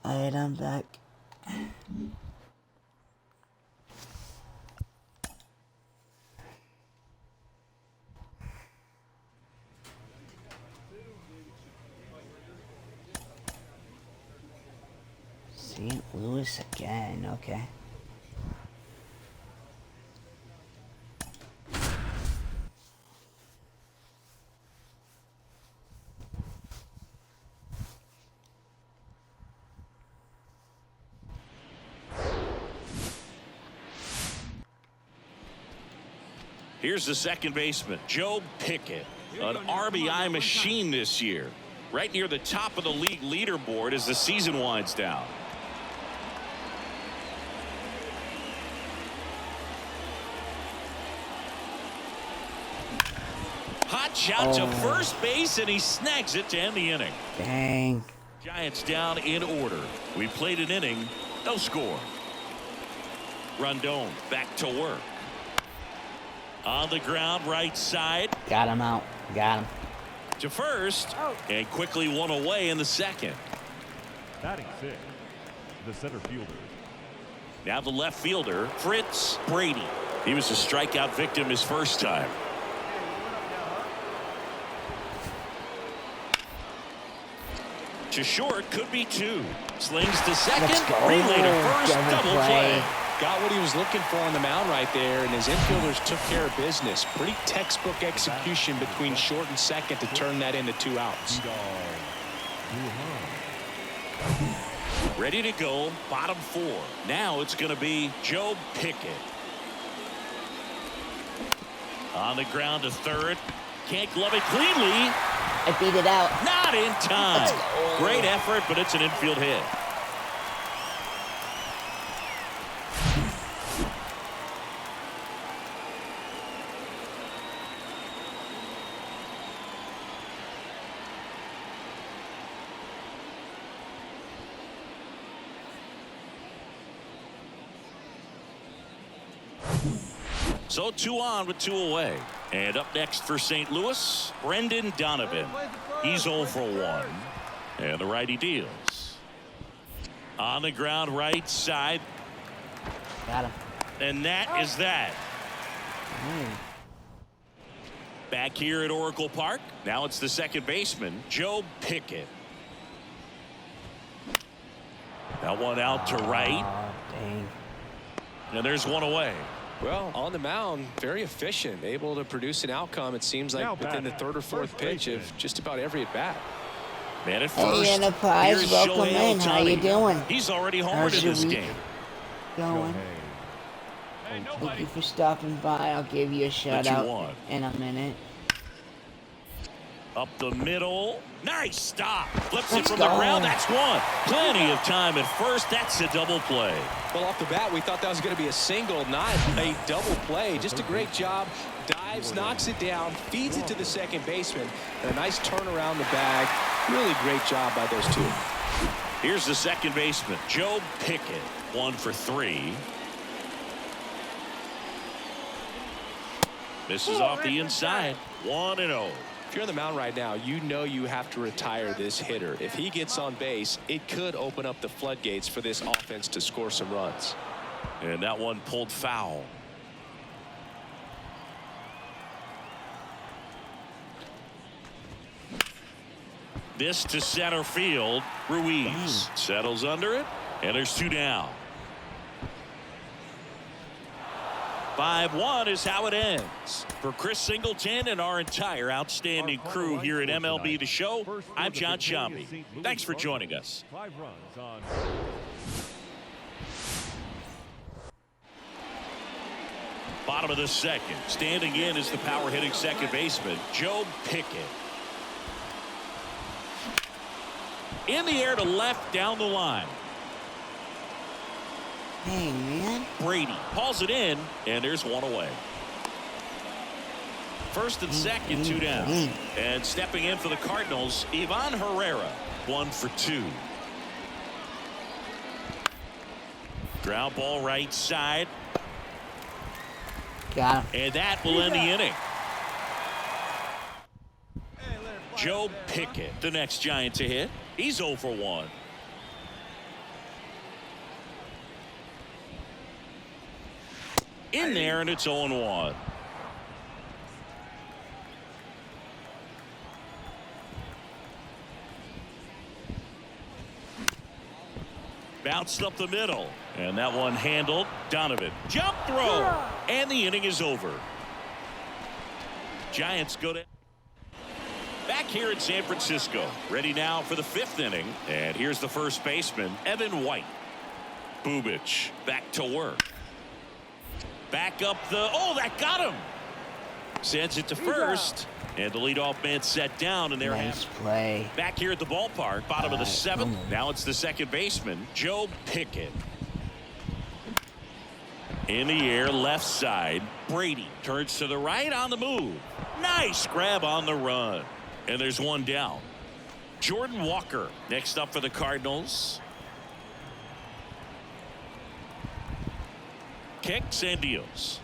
Alright, I'm back. St. Louis again. Okay. Here's the second baseman, Joe Pickett, an RBI machine this year, right near the top of the league leaderboard as the season winds down. Hot shot to first base, and he snags it to end the inning. Dang. Giants down in order. We played an inning, no score. Rondon back to work. On the ground, right side. Got him out. Got him. To first, and quickly one away in the second. Batting six, the center fielder. Now the left fielder, Fritz Brady. He was a strikeout victim his first time. To short, could be two. Slings to second. Let's go. Relay to first. Double play. Got what he was looking for on the mound right there, and his infielders took care of business. Pretty textbook execution between short and second to turn that into 2 outs. Ready to go, bottom 4. Now it's going to be Joe Pickett. On the ground to third. Can't glove it cleanly. I beat it out. Not in time. Great effort, but it's an infield hit. So 2 on with 2 away. And up next for St. Louis, Brendan Donovan. He's 0 for 1. And the righty deals. On the ground, right side. Got him. And that is that. Back here at Oracle Park. Now it's the second baseman, Joe Pickett. That one out to right. Dang. And there's one away. Well, on the mound, very efficient, able to produce an outcome, it seems like, within the 3rd or 4th pitch of just about every at-bat. Man at first. Hey, Enterprise, Here's welcome Shohei in. How you Ohtani. doing? He's already homered How's in your this week game. Going. Thank you for stopping by. I'll give you a shout out 2-1. in a minute. Up the middle. Nice stop. Flips it Let's from go. the ground. That's one. Plenty of time at first. That's a double play. Well, off the bat, we thought that was going to be a single, not a double play. Just a great job. Dives, knocks it down, feeds it to the second baseman, and a nice turn around the bag. Really great job by those two. Here's the second baseman, Joe Pickett. 1 for 3. Misses off the inside. 1-0. If you're on the mound right now, you know you have to retire this hitter. If he gets on base, it could open up the floodgates for this offense to score some runs. And that one pulled foul. This to center field. Ruiz settles under it, and there's 2 down. 5-1 is how it ends. For Chris Singleton and our entire outstanding crew here at MLB The Show, I'm John Sciambi. Thanks for joining us. 5 runs on. Bottom of the second. Standing in is the power hitting second baseman, Joe Pickett. In the air to left down the line. Hey, man. Brady hauls it in, and there's one away. First and second, 2 down. And stepping in for the Cardinals, Ivan Herrera. 1 for 2. Ground ball right side. Got him. And that will end the inning. Joe Pickett, the next Giant to hit. He's 0 for 1. In there, and it's 0-1. Bounced up the middle. And that one handled. Donovan. Jump throw. And the inning is over. Giants go to back here in San Francisco. Ready now for the 5th inning. And here's the first baseman, Evan White. Bubic back to work. Back up the. Oh, that got him. Sends it to first. And the leadoff man set down, and they're Nice play. back here at the ballpark, bottom of the 7th. Now it's the second baseman, Joe Pickett. In the air, left side. Brady turns to the right on the move. Nice grab on the run. And there's one down. Jordan Walker next up for the Cardinals. Kicks and deals.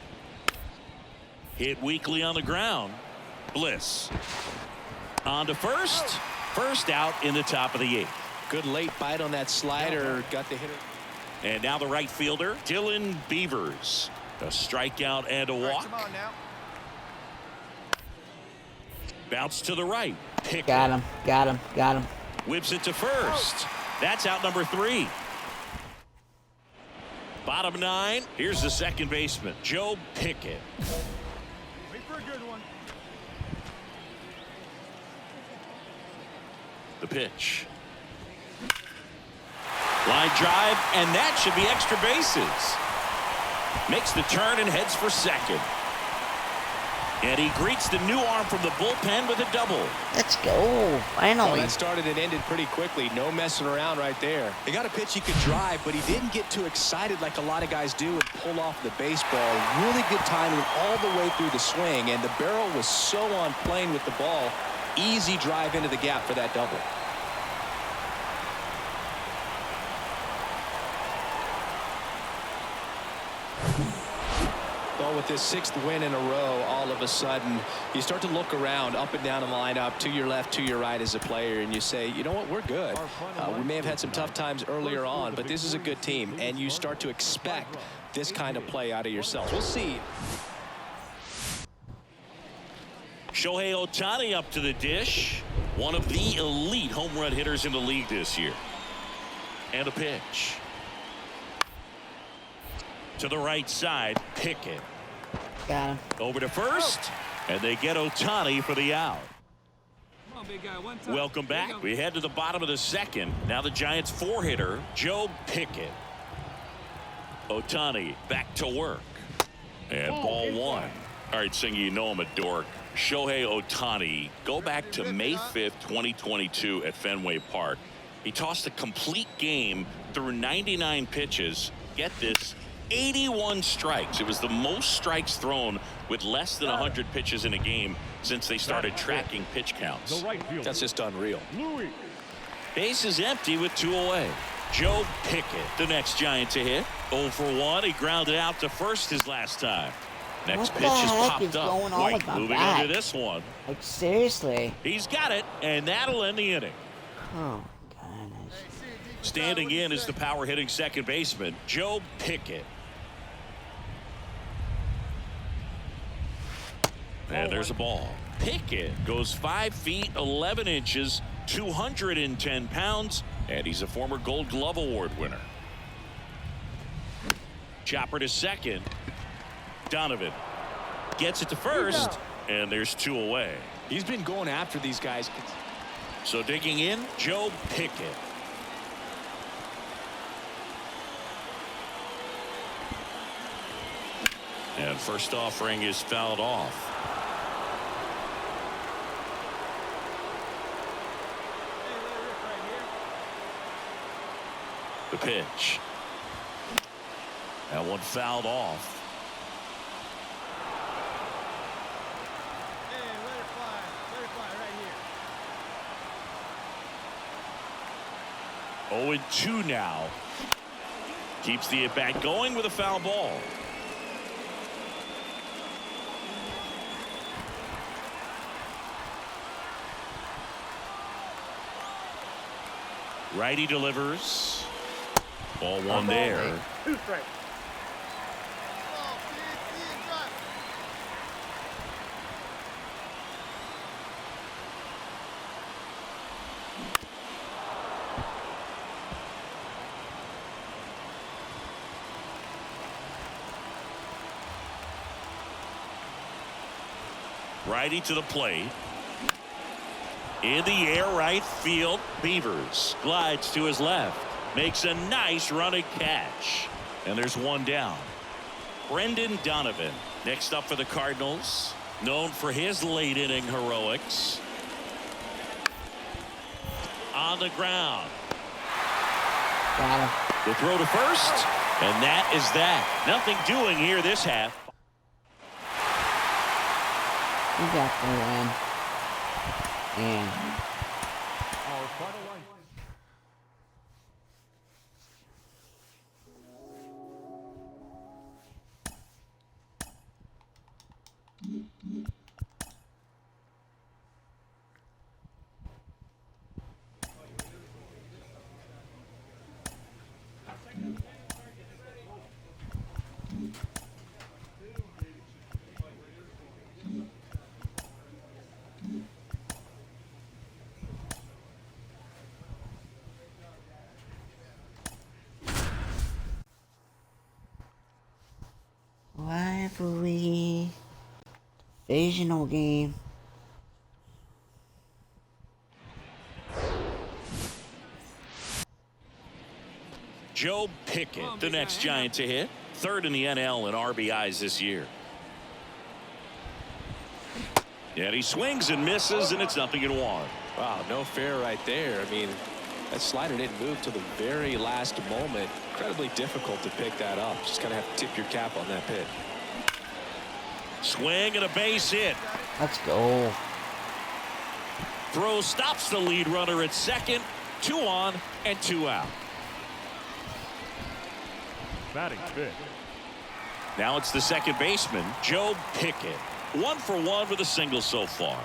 Hit weakly on the ground. Bliss on to first. First out in the top of the 8th. Good late bite on that slider. Got the hitter. And now the right fielder, Dylan Beavers. A strikeout and a walk. Come on now. Bounce to the right. Pick Got him. Got him. Got him. whips it to first. That's out number 3. Bottom 9. Here's the second baseman, Joe Pickett. Wait for a good one. The pitch. Line drive, and that should be extra bases. Makes the turn and heads for second. And he greets the new arm from the bullpen with a double. Let's go. Well, Finally. that started and ended pretty quickly. No messing around right there. He got a pitch he could drive, but he didn't get too excited like a lot of guys do and pull off the baseball. Really good timing all the way through the swing, and the barrel was so on plane with the ball. Easy drive into the gap for that double. Well, with this 6th win in a row, all of a sudden, you start to look around up and down the lineup, to your left, to your right as a player, and you say, you know what, we're good. We may have had some tough times earlier on, but this is a good team, and you start to expect this kind of play out of yourself. We'll see. Shohei Ohtani up to the dish. One of the elite home run hitters in the league this year. And a pitch. To the right side, Pickett. Got him. Over to first, and they get Ohtani for the out. Come on, big guy. One time. Welcome back. We head to the bottom of the 2nd. Now the Giants 4-hitter, Joe Pickett. Ohtani back to work. And ball 1. All right, Singy, you know I'm a dork. Shohei Ohtani, go back to May 5th, 2022 at Fenway Park. He tossed a complete game through 99 pitches. Get this, 81 strikes. It was the most strikes thrown with less than 100 pitches in a game since they started tracking pitch counts. The right fielder, That's just unreal. Louis. Base is empty with 2 away. Joe Pickett, the next Giant to hit. 0 for 1. He grounded out to first his last time. Next What pitch the is heck popped is up. going on White with my moving back? under this one. Like, seriously. He's got it, and that'll end the inning. Oh, goodness. Standing in is the power hitting second baseman, Joe Pickett. And there's a ball. Pickett goes 5 feet 11 inches, 210 pounds, and he's a former Gold Glove Award winner. Chopper to second. Donovan gets it to first, and there's 2 away. He's been going after these guys. So digging in, Joe Pickett. And first offering is fouled off. The pitch. That one fouled off. Hey, let it fly. Let it fly right here. 0-2 now. Keeps the at-bat going with a foul ball. Righty delivers. Ball 1 there. Righty to the plate. In the air, right field. Beavers glides to his left. Makes a nice running catch. And there's one down. Brendan Donovan next up for the Cardinals. Known for his late inning heroics. On the ground. Got him. The throw to first. And that is that. Nothing doing here this half. We got the win. And Our final line. rivalry. Divisional game. Joe Pickett, the next Giant to hit. Third in the NL in RBIs this year. And he swings and misses, and it's 0-1. Wow, no fair right there. I mean, that slider didn't move till the very last moment. Incredibly difficult to pick that up. Just kind of have to tip your cap on that pitch. Swing and a base hit. Let's go. Throw stops the lead runner at second. 2 on and 2 out. Batting fifth. Now it's the second baseman, Joe Pickett. 1 for 1 with a single so far.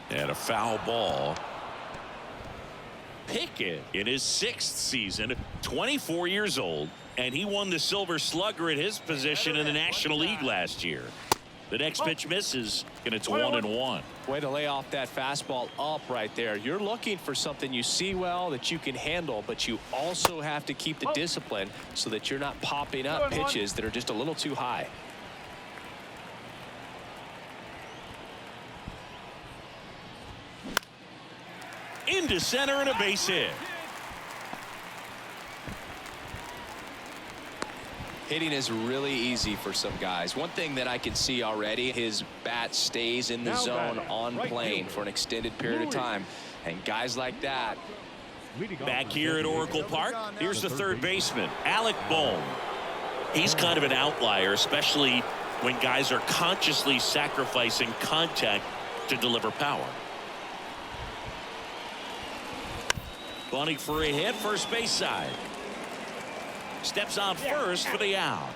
And a foul ball. Pickett in his 6th season, 24 years old, and he won the Silver Slugger at his position in the National League last year. The next pitch misses, and it's 1-1. Way to lay off that fastball up right there. You're looking for something you see well that you can handle, but you also have to keep the discipline so that you're not popping up pitches that are just a little too high. Into center and a base hit. Hitting is really easy for some guys. One thing that I can see already, his bat stays in the zone on plane for an extended period of time. And guys like that. Back here at Oracle Park, here's the third baseman, Alec Bohm. He's kind of an outlier, especially when guys are consciously sacrificing contact to deliver power. Bunting for a hit, first base side. Steps on first for the out.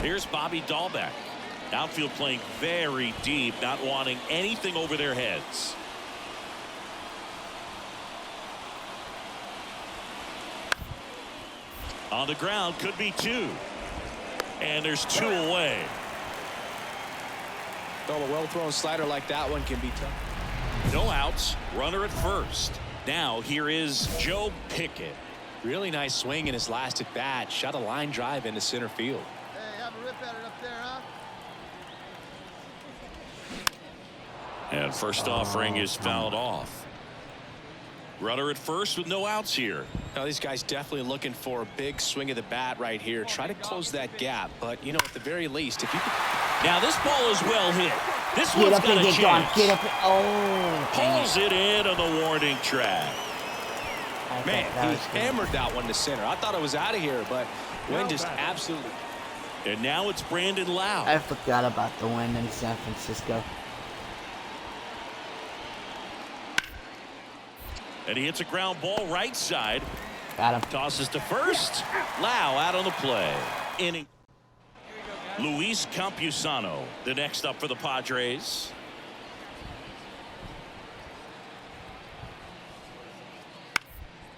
Here's Bobby Dahlbeck. Outfield playing very deep, not wanting anything over their heads. On the ground, could be 2. And there's 2 away. Well, a well-thrown slider like that one can be tough. No outs, runner at first. Now here is Joe Pickett. Really nice swing in his last at bat. Shot a line drive into center field. Hey, have a rip at it up there, huh? And first offering is fouled off. Runner at first with no outs here. Now these guys definitely looking for a big swing of the bat right here. Try to close that gap, but you know, at the very least, if you could. Now this ball is well hit. This Get one's up got and a get gone. chance. Get up. Oh, dang Pulls it in on the warning track. I Man, thought that he was good. hammered that one to center. I thought it was out of here, but Wynn just absolutely. And now it's Brandon Lau. I forgot about the win in San Francisco. And he hits a ground ball right side. Got him. Tosses to first. Lau out on the play. Inning. Luis Campusano, the next up for the Padres.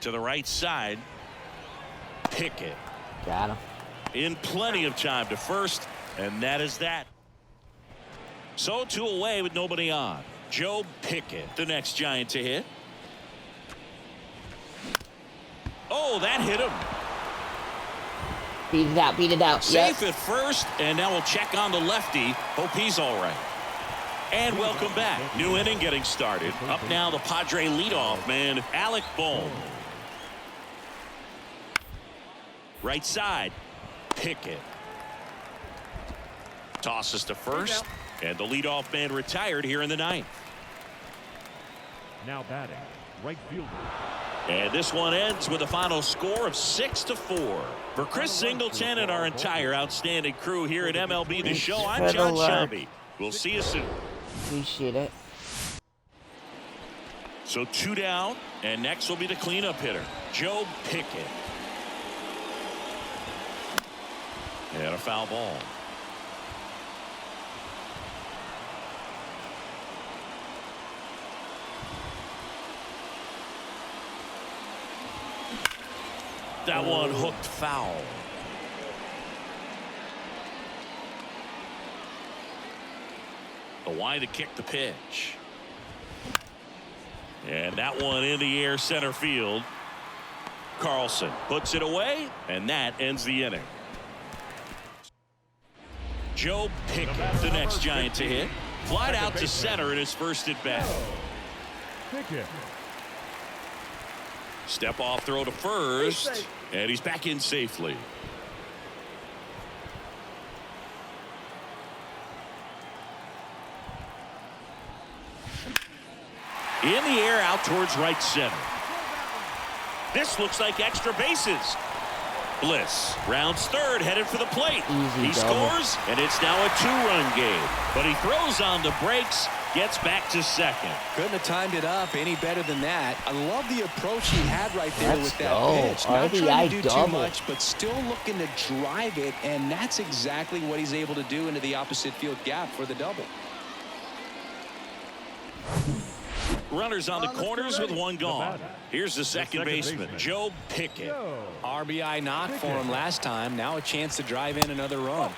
To the right side. Pickett. Got him. In plenty of time to first, and that is that. So 2 away with nobody on. Joe Pickett, the next Giant to hit. Oh, that hit him. Beat it out. Beat it out. Safe Yep. at first, and now we'll check on the lefty. Hope he's all right. And welcome back. New inning getting started. Up now, the Padre leadoff man, Alec Bohm. Right side, Pickett. Tosses to first, and the leadoff man retired here in the ninth. Now batting, right fielder. And this one ends with a final score of 6-4. For Chris Singleton and our entire outstanding crew here at MLB The Show, I'm John Shelby. We'll see you soon. Appreciate it. So 2 down, and next will be the cleanup hitter, Joe Pickett. And a foul ball. That one hooked foul. The wide to kick the pitch. And that one in the air center field. Carlson puts it away, and that ends the inning. Joe Pickett, the next Giant to hit. Flied out to center in his first at bat. Pickett. Step off throw to first, and he's back in safely. In the air out towards right center. This looks like extra bases. Bliss rounds third, headed for the plate. He scores, and it's now a 2-run game. But he throws on the brakes, gets back to second. Couldn't have timed it up any better than that. I love the approach he had right there Let's with that go. pitch. Not RBI trying to do double. too much, but still looking to drive it, and that's exactly what he's able to do into the opposite field gap for the double. Runners on the corners with one gone. Here's the second baseman, Joe Pickett. RBI knock for him last time. Now a chance to drive in another run.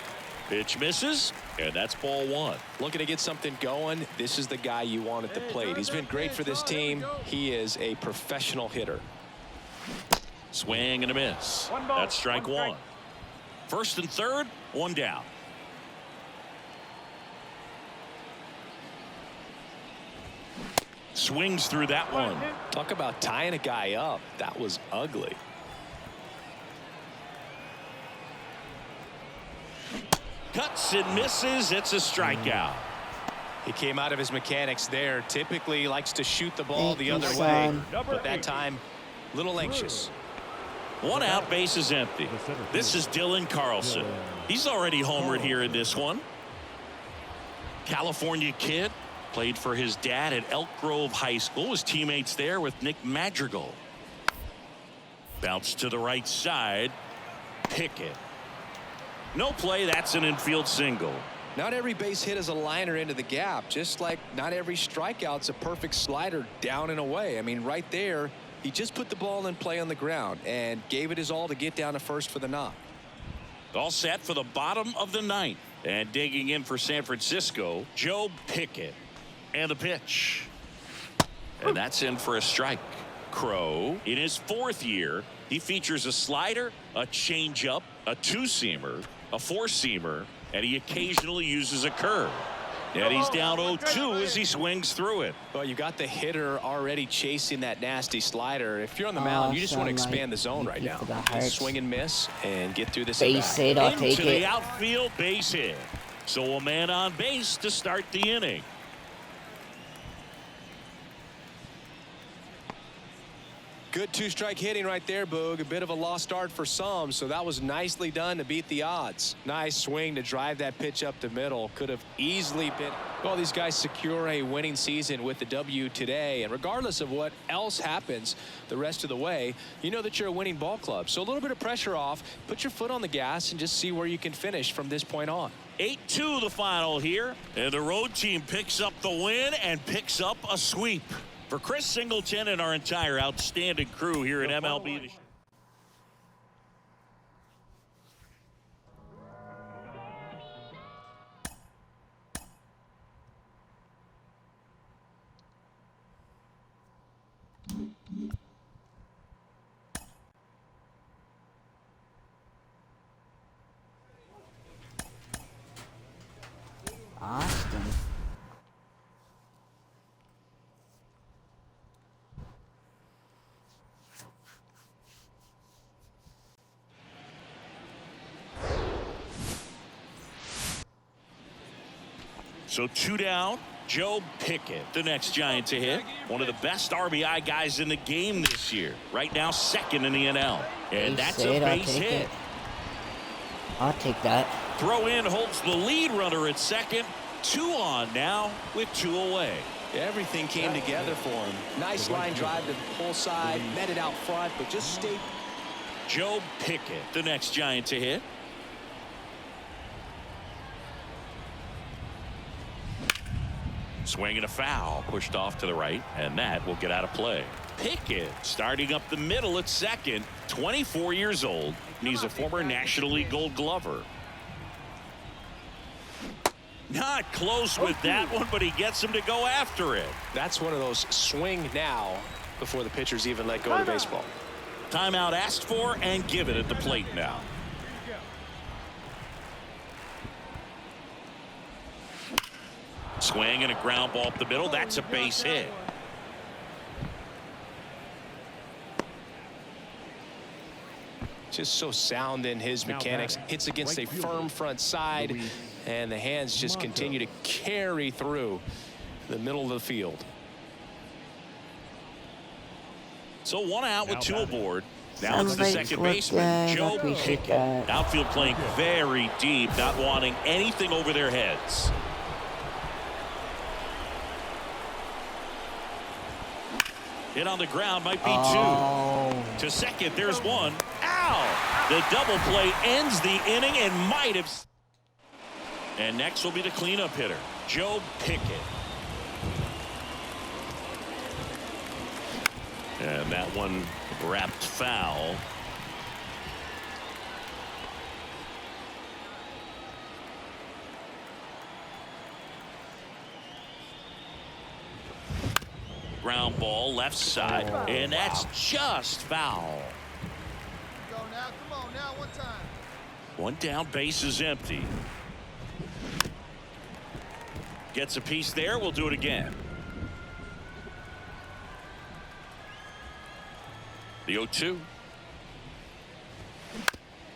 Pitch misses, and that's ball one. Looking to get something going. This is the guy you want at the plate. He's been great for this team. He is a professional hitter. Swing and a miss. That's strike one. First and third, one down. Swings through that one. Talk about tying a guy up. That was ugly. Cuts and misses. It's a strikeout. He came out of his mechanics there. Typically likes to shoot the ball the other way. son. But that time, a little anxious. One out, base is empty. This is Dylan Carlson. He's already homered here in this one. California kid. Played for his dad at Elk Grove High School. His teammates there with Nick Madrigal. Bounce to the right side. Pickett. No play. That's an infield single. Not every base hit is a liner into the gap, just like not every strikeout's a perfect slider down and away. I mean, right there, he just put the ball in play on the ground and gave it his all to get down to first for the knock. All set for the bottom of the ninth. And digging in for San Francisco, Joe Pickett. And the pitch. And that's in for a strike. Crow, in his fourth year, he features a slider, a changeup, a two-seamer, a four-seamer, and he occasionally uses a curve. And he's down 0-2 as he swings through it. Well, you got the hitter already chasing that nasty slider. If you're on the mound, you just want to expand the zone right now. Just swing and miss and get through this. Base hit, I'll take Into the it. outfield, base hit. So a man on base to start the inning. Good two-strike hitting right there, Boog. A bit of a lost start for some, so that was nicely done to beat the odds. Nice swing to drive that pitch up the middle. Could have easily been. Well, these guys secure a winning season with the W today, and regardless of what else happens the rest of the way, you know that you're a winning ball club. So a little bit of pressure off, put your foot on the gas, and just see where you can finish from this point on. 8-2 the final here, and the road team picks up the win and picks up a sweep. For Chris Singleton and our entire outstanding crew here at MLB. Boston. So 2 down. Joe Pickett, the next Giant to hit. One of the best RBI guys in the game this year. Right now, second in the NL. And that's a base hit. I'll take that. Throw in holds the lead runner at second. 2 on now with 2 away. Everything came together for him. Nice line drive to the pull side, met it out front, but just stayed. Joe Pickett, the next Giant to hit. Swing and a foul, pushed off to the right, and that will get out of play. Pickett starting up the middle at second, 24 years old, and he's a former National League Gold Glover. Not close with that one, but he gets him to go after it. That's one of those swing now before the pitchers even let go of the baseball. Timeout asked for and given at the plate now. Swing and a ground ball up the middle. That's a base hit. Just so sound in his mechanics. Hits against a firm front side, and the hands just continue to carry through the middle of the field. So 1 out with 2 aboard. Now it's the second baseman, Joe Pickett. Outfield playing very deep, not wanting anything over their heads. Hit on the ground, might be 2. To second, there's 1. Ow! The double play ends the inning and might have. And next will be the cleanup hitter, Joe Pickett. And that one wrapped foul. Ground ball left side, and that's just foul. Go now, come on now, 1 time. 1 down, base is empty. Gets a piece there, we'll do it again. The 0-2.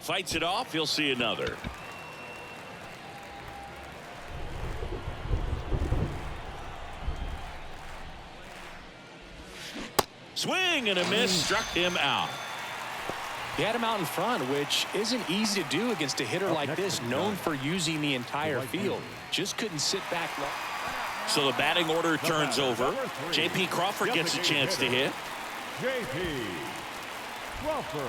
Fights it off, he'll see another. Swing and a miss, struck him out. He had him out in front, which isn't easy to do against a hitter like this, known for using the entire field. Just couldn't sit back long. So the batting order turns over. J.P. Crawford gets a chance to hit. J.P. Crawford.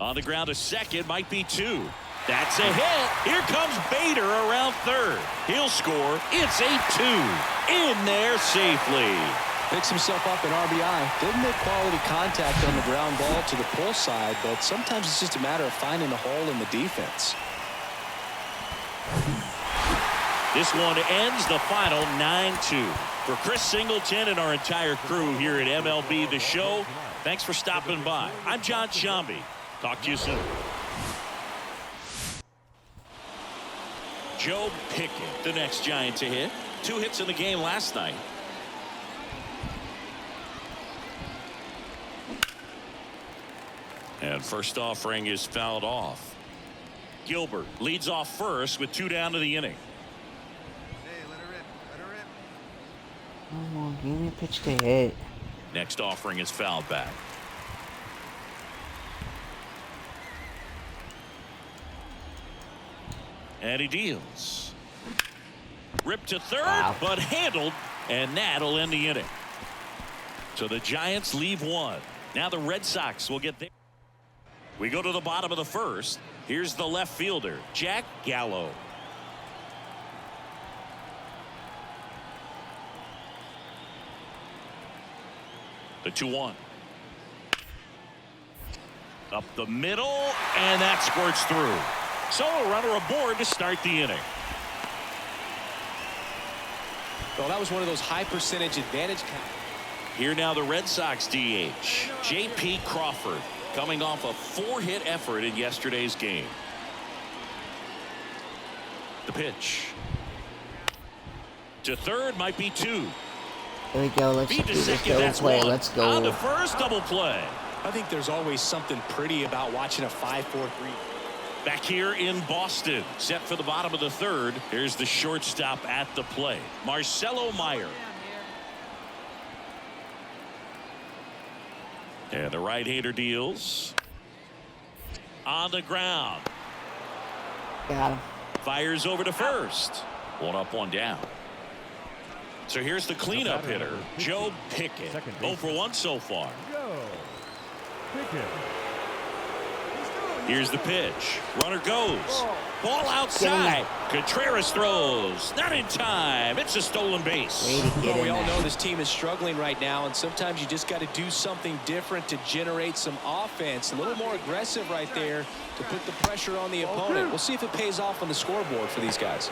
On the ground to second, might be 2. That's a hit. Here comes Bader around third. He'll score. It's a 2. In there safely. Picks himself up an RBI. Didn't make quality contact on the ground ball to the pull side, but sometimes it's just a matter of finding a hole in the defense. This one ends the final 9-2. For Chris Singleton and our entire crew here at MLB The Show, thanks for stopping by. I'm John Shambi. Talk to you soon. Joe Pickett, the next Giant to hit. 2 hits in the game last night. And first offering is fouled off. Gilbert leads off first with 2 down to the inning. Hey, let her rip. Let her rip. Come on, give me a pitch to hit. Next offering is fouled back. And he deals. Ripped to third, but handled, and that'll end the inning. So the Giants leave 1. Now the Red Sox will get there. We go to the bottom of the first. Here's the left fielder, Jack Gallo. The 2-1. Up the middle, and that squirts through. So a runner aboard to start the inning. Well, that was one of those high percentage advantage. Here now the Red Sox DH, J.P. Crawford. coming off a 4-hit effort in yesterday's game. The pitch. To third might be 2. Here we go. Let's Feed do to this second, double that's play. 1. Let's On to go. first, double play. I think there's always something pretty about watching a 5-4-3. Back here in Boston, set for the bottom of the third. Here's the shortstop at the plate, Marcelo Meyer. And the right-hander deals. On the ground. Got him. Fires over to first. 1 up, 1 down. So here's the cleanup hitter, Joe Pickett. 0 for 1 so far. Joe Pickett. Here's the pitch. Runner goes. Ball outside. Contreras throws. Not in time. It's a stolen base. Way to get Well, we in all there. know this team is struggling right now, and sometimes you just got to do something different to generate some offense. A little more aggressive right there to put the pressure on the opponent. We'll see if it pays off on the scoreboard for these guys.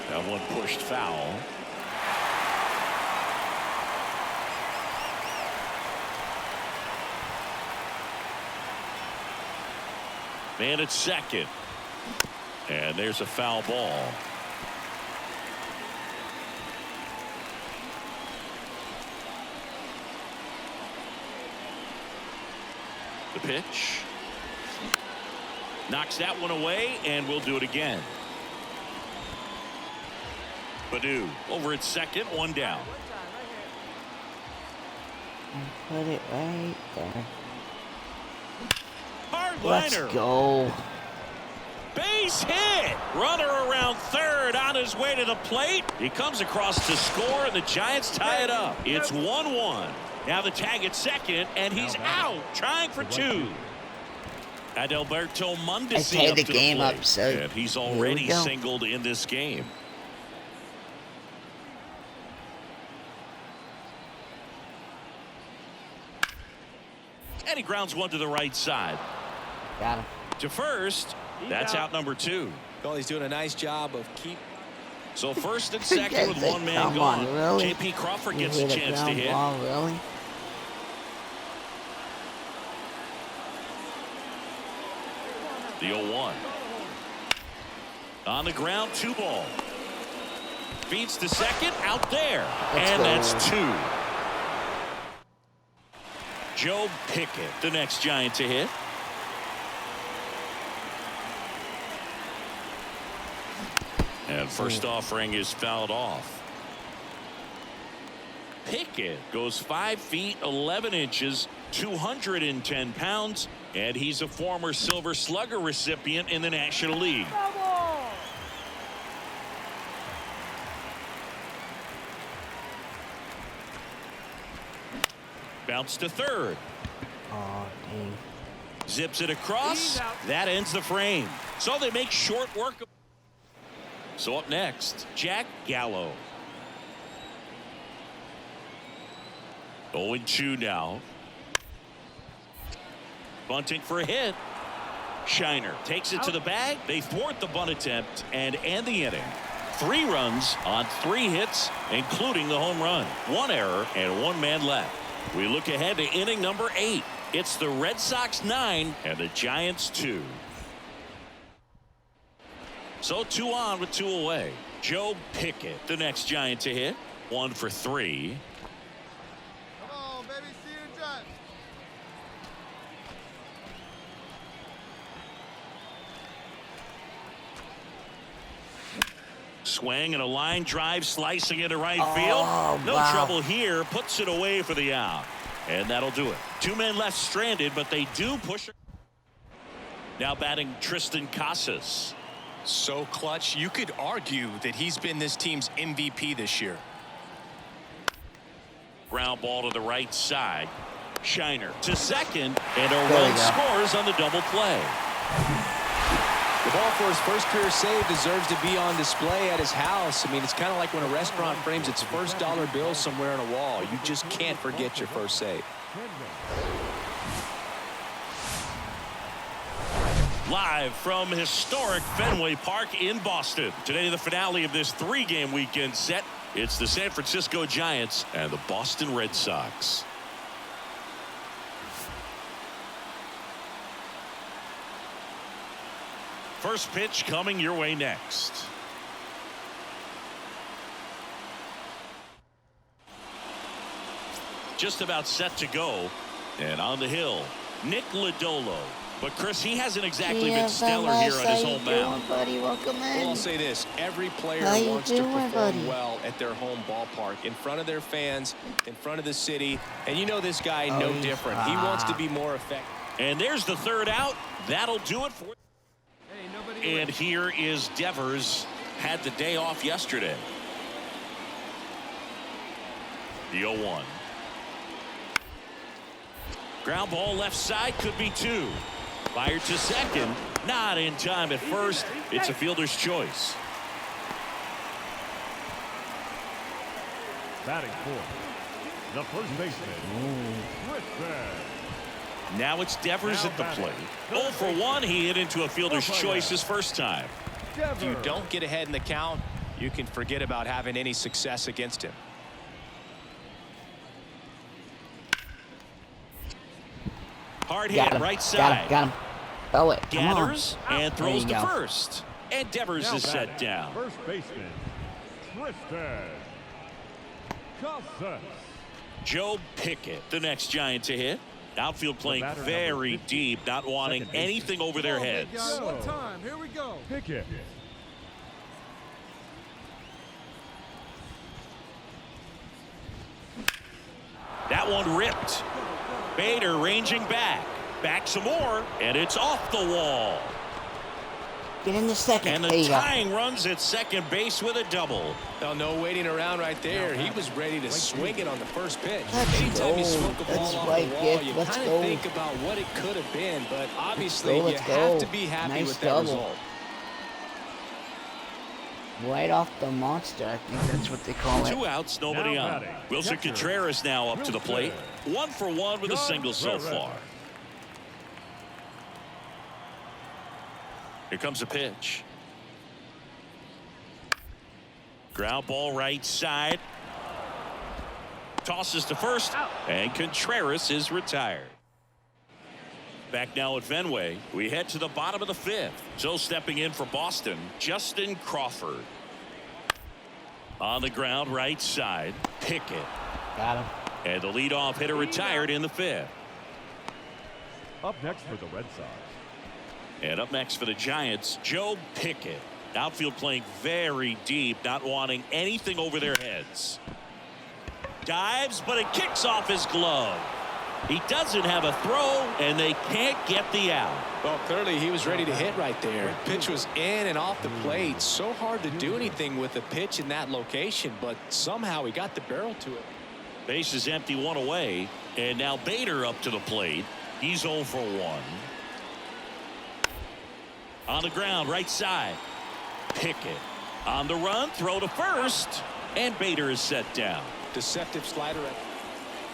That one pushed foul. Man at second. And there's a foul ball. The pitch. Knocks that one away, and we'll do it again. Baду over at second, 1 down. Put it right there. Hard Let's liner. go. Base hit. Runner around third on his way to the plate. He comes across to score, and the Giants tie it up. It's 1-1. Now the tag at second, and he's out, trying for 2. Adalberto Mondesi I tied up the to game plate. up, so and he's here we already go. singled in this game. And he grounds one to the right side. Got him. To first, that's out number 2. Well, he's doing a nice job of So first and second with one man Come gone. on, really? J.P. Crawford You gets a hit chance to ground hit. ball, really? The 0-1. On the ground, 2 ball. Feeds to second, out there. Let's And go. that's 2. Joe Pickett, the next Giant to hit. And first offering is fouled off. Pickett goes 5 feet 11 inches, 210 pounds, and he's a former Silver Slugger recipient in the National League. Bounce to third. Oh, dang. Zips it across. That ends the frame. So they make short work of. So up next, Jack Gallo. 0-2 now. Bunting for a hit. Shiner takes it to the bag. They thwart the bunt attempt and end the inning. 3 runs on 3 hits, including the home run. 1 error and 1 man left. We look ahead to inning number 8. It's the Red Sox 9 and the Giants 2. So 2 on with 2 away. Joe Pickett, the next Giant to hit. 1 for 3. Come on, baby, see your Giants. Swing and a line drive slicing into right Oh, field. No wow. trouble here. Puts it away for the out. And that'll do it. 2 men left stranded, but they do push. Now batting Tristan Casas. so clutch. You could argue that he's been this team's MVP this year. Ground ball to the right side. Shiner to second, and a There run we go. scores on the double play. The ball for his first career save deserves to be on display at his house. I mean, it's kind of like when a restaurant frames its first dollar bill somewhere on a wall. You just can't forget your first save. Live from historic Fenway Park in Boston. Today, the finale of this 3-game weekend set. It's the San Francisco Giants and the Boston Red Sox. First pitch coming your way next. Just about set to go. And on the hill, Nick Lodolo. But Chris, he hasn't exactly been stellar here on his home mound. Buddy, welcome in. Well, I'll say this: every player How you wants to doing, perform buddy? well at their home ballpark, in front of their fans, in front of the city. And you know this guy, no different. He wants to be more effective. And there's the third out. That'll do it for. Hey, nobody. And here is Devers. Had the day off yesterday. The 0-1. Ground ball left side, could be 2. Fired to second, not in time at first. It's a fielder's choice. Batting fourth, the first baseman, Chris Bass. Now it's Devers at the plate. 0 for 1. He hit into a fielder's choice his first time. If you don't get ahead in the count, you can forget about having any success against him. Hard Got hit him. right side. Got him. Throw it. Come on. Gathers and throws to There you go. first. And Devers Now is set batting, down. First baseman, Tristan Casas. Joe Pickett, the next Giant to hit. Outfield playing batter number very 50, deep, not wanting second baseman. anything over their heads. Guys, one time. Here we go. Pickett. That one ripped. Bader ranging back. Back some more, and it's off the wall. Get in the second. And There the you go. tying runs at second base with a double. Now, no waiting around right there. He was ready to swing it on the first pitch. Let's Anytime you go. smoke a ball That's off right, the wall, Giff. you Let's kind go. of think about what it could have been, but obviously Let's you go. have to be happy Nice with that double. result. Right off the monster. I think that's what they call it. 2 outs, nobody Now on. batting, Wilson catcher, Contreras now up to the plate. 1 for 1 with a single so Contreras. far. Here comes a pitch. Ground ball right side. Tosses to first, and Contreras is retired. Back now at Fenway, we head to the bottom of the 5th. So stepping in for Boston, Justin Crawford. On the ground right side, Pickett. Got him. And the leadoff hitter retired in the 5th. Up next for the Red Sox, And up next for the Giants, Joe Pickett. Outfield playing very deep, not wanting anything over their heads. Dives, but it kicks off his glove. He doesn't have a throw, and they can't get the out. Well, clearly he was ready to hit right there. Pitch was in and off the plate. So hard to do anything with a pitch in that location, but somehow he got the barrel to it. Base is empty, 1 away, and now Bader up to the plate. He's 0 for 1. On the ground, right side. Pickett on the run, throw to first, and Bader is set down. Deceptive slider.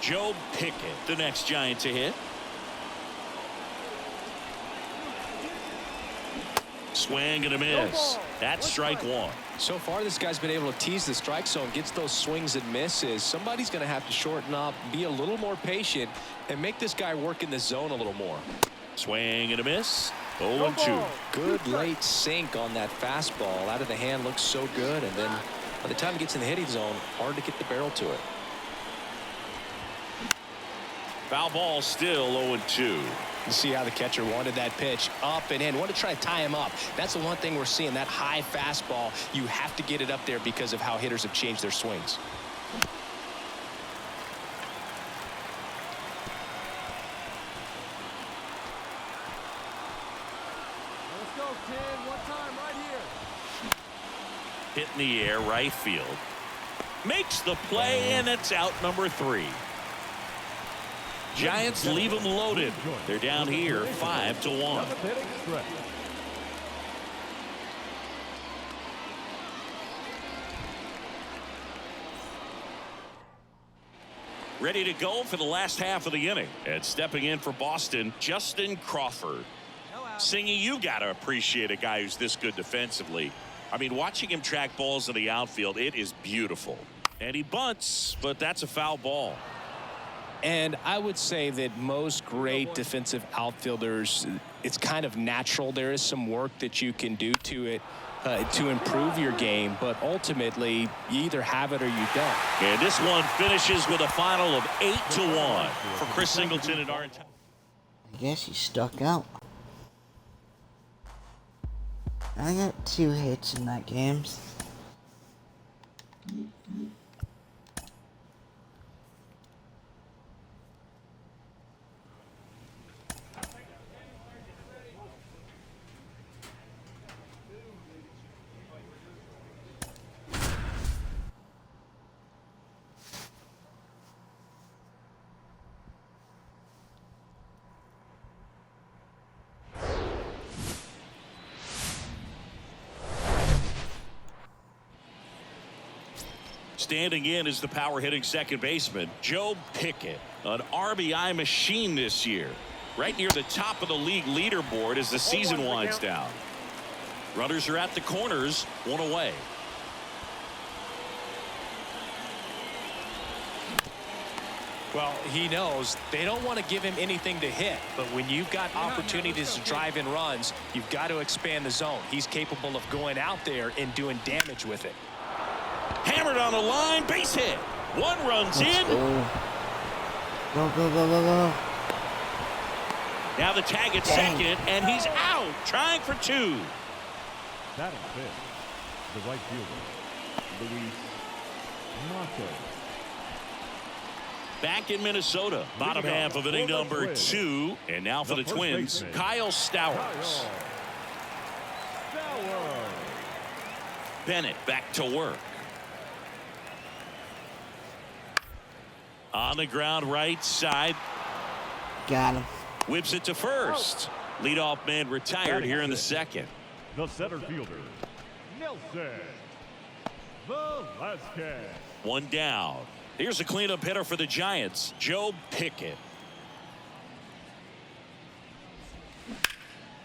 Joe Pickett, the next Giant to hit. Swing and a miss. That's strike 1. So far, this guy's been able to tease the strike zone, gets those swings and misses. Somebody's going to have to shorten up, be a little more patient, and make this guy work in the zone a little more. Swing and a miss. 0-2. Good late sink on that fastball. Out of the hand, looks so good, and then by the time it gets in the hitting zone, hard to get the barrel to it. Foul ball still 0-2. You see how the catcher wanted that pitch up and in. Want to try to tie him up. That's the one thing we're seeing, that high fastball. You have to get it up there because of how hitters have changed their swings. Let's go, kid. One time right here. Hit in the air, right field. Makes the play, and it's out number 3. Giants leave them loaded. They're down here 5-1. 7th inning stretch. Ready to go for the last half of the inning. And stepping in for Boston, Justin Crawford. No Singy, you got to appreciate a guy who's this good defensively. I mean, watching him track balls in the outfield, it is beautiful. And he bunts, but that's a foul ball. And I would say that most great defensive outfilders, it's kind of natural. There is some work that you can do to it to improve your game, but ultimately you either have it or you don't. And this one finishes with a final of 8-1 for Chris Singleton and our. I guess he stuck out. I got 2 hits in that game. Standing in is the power hitting second baseman, Joe Pickett, an RBI machine this year. Right near the top of the league leaderboard as the season winds down. Runners are at the corners, 1 away. Well, he knows they don't want to give him anything to hit, but when you've got opportunities to drive in runs, you've got to expand the zone. He's capable of going out there and doing damage with it. Hammered on the line, base hit. 1 runs in. Go, go, go, go, go. Now the tag at second, and he's out, trying for 2. Batting fifth, the right fielder, Luis Marco. Back in Minnesota, bottom half of inning number 2, and now for the Twins, Kyle Stowers. Bennett back to work. On the ground, right side. Got him. Whips it to first. Leadoff man retired here in the second. The center fielder, Nelson Velasquez. 1 down. Here's a cleanup hitter for the Giants, Joe Pickett.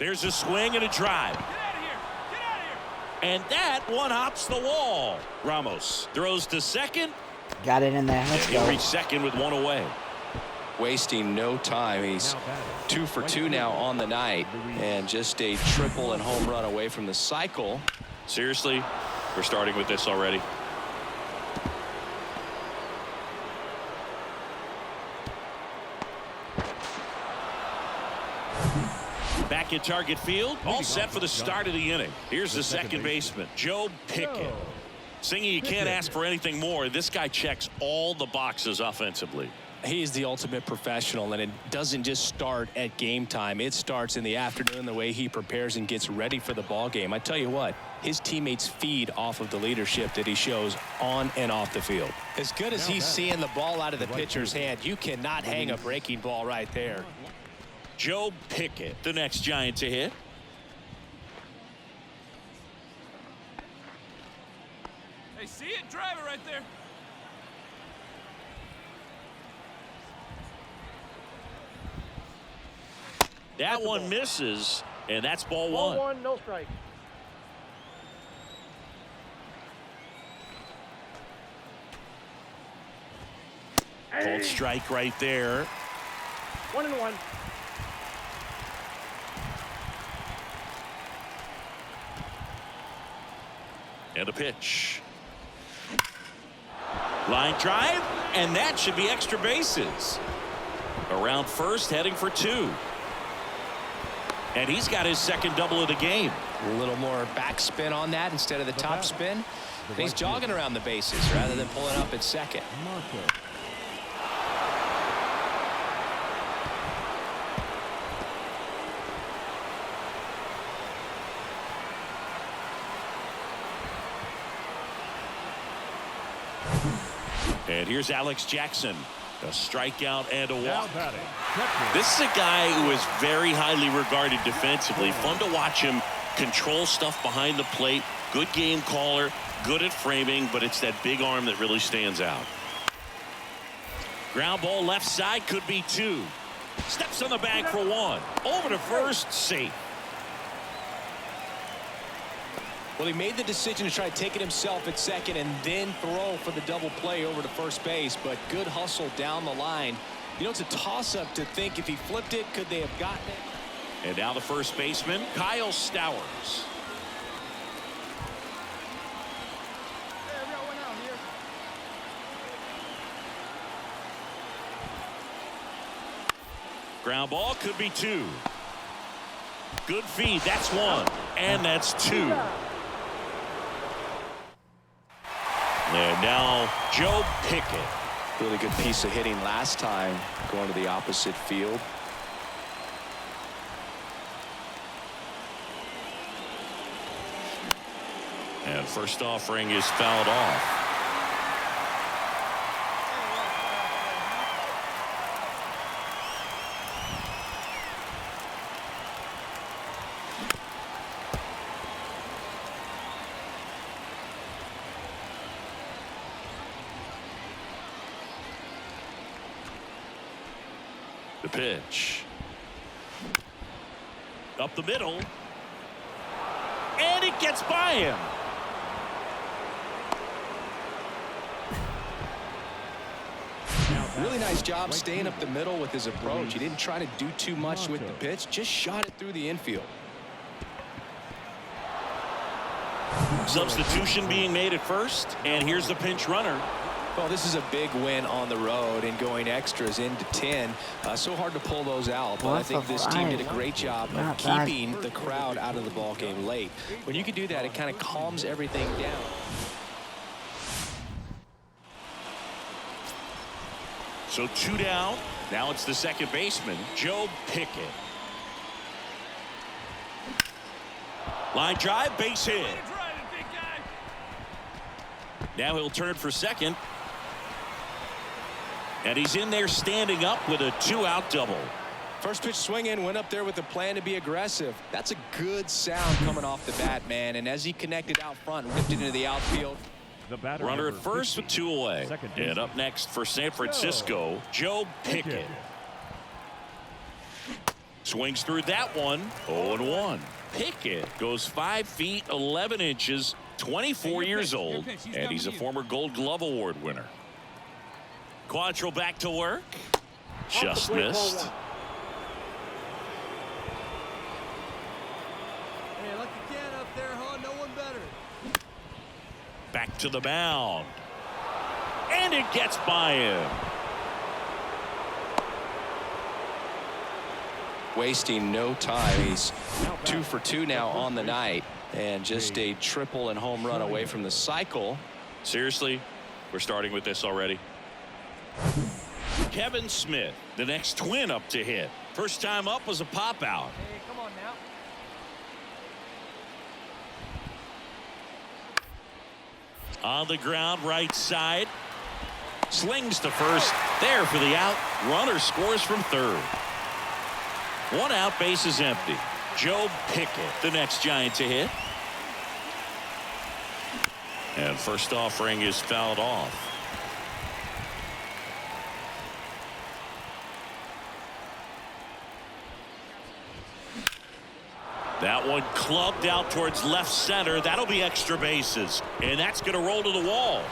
There's a swing and a drive. Get out of here! Get out of here! And that one hops the wall. Ramos throws to second. Got it in there. Let's He'll go. reach second with 1 away. Wasting no time. He's 2 for 2 now on the night, and just a triple and home run away from the cycle. Seriously, we're starting with this already. Back at Target Field, all set for the start of the inning. Here's the second baseman, Joe Pickett. Singy, you can't ask for anything more. This guy checks all the boxes offensively. He's the ultimate professional, and it doesn't just start at game time. It starts in the afternoon, the way he prepares and gets ready for the ball game. I tell you what, his teammates feed off of the leadership that he shows on and off the field. As good as he's seeing the ball out of the pitcher's hand, you cannot hang a breaking ball right there. Joe Pickett, the next Giant to hit. Hey, see it? Drive it right there. That one misses, and that's ball 1. Ball 1, no strike. Called strike right there. 1-1. And a pitch. Line drive, and that should be extra bases. Around first, heading for 2. And he's got his second double of the game. A little more backspin on that instead of the top spin. And he's jogging around the bases rather than pulling up at second. And here's Alex Jackson. A strikeout and a Now walk. batting, catcher, This is a guy who is very highly regarded defensively. Fun to watch him control stuff behind the plate. Good game caller, good at framing, but it's that big arm that really stands out. Ground ball left side, could be 2. Steps on the bag for 1. Over to first, safe. Well, he made the decision to try to take it himself at second and then throw for the double play over to first base, but good hustle down the line. You know, it's a toss-up to think if he flipped it, could they have gotten it? And now the first baseman, Kyle Stowers. Hey, we got one out here. Ground ball could be 2. Good feed. That's 1. And that's 2. And now Joe Pickett. Really good piece of hitting last time going to the opposite field. And first offering is fouled off. The pitch. Up the middle. And it gets by him. Really nice job staying up the middle with his approach. He didn't try to do too much with the pitch, just shot it through the infield. Substitution being made at first. And here's the pinch runner. Well, this is a big win on the road and going extras into 10. So hard to pull those out, but I think this team did a great job of keeping the crowd out of the ball game late. When you can do that, it kind of calms everything down. So 2 down. Now it's the second baseman, Joe Pickett. Line drive, base hit. Now he'll turn for second. And he's in there standing up with a 2-out double. First pitch swinging, went up there with a plan to be aggressive. That's a good sound coming off the bat, man. And as he connected out front, ripped it into the outfield. The batter, Runner at number first 50, with 2 away. second And baseman. up next for San Francisco, Joe Pickett. Swings through that one. 0-1. Pickett goes 5 feet 11 inches, 24 years old, and he's a former Gold Glove Award winner. Quantrill back to work. Just missed. Hey, lucky can up there, huh? No one better. Back to the mound. And it gets by him. Wasting no time. He's 2 for 2 now on the night, and just a triple and home run away from the cycle. Seriously, we're starting with this already. Kevin Smith, the next twin up to hit. First time up was a pop out. Hey, come on now. On the ground, right side. Slings to first. There for the out. Runner scores from third. 1 out, base is empty. Joe Pickett, the next Giant to hit. And first offering is fouled off. That one clubbed out towards left center. That'll be extra bases. And that's going to roll to the wall.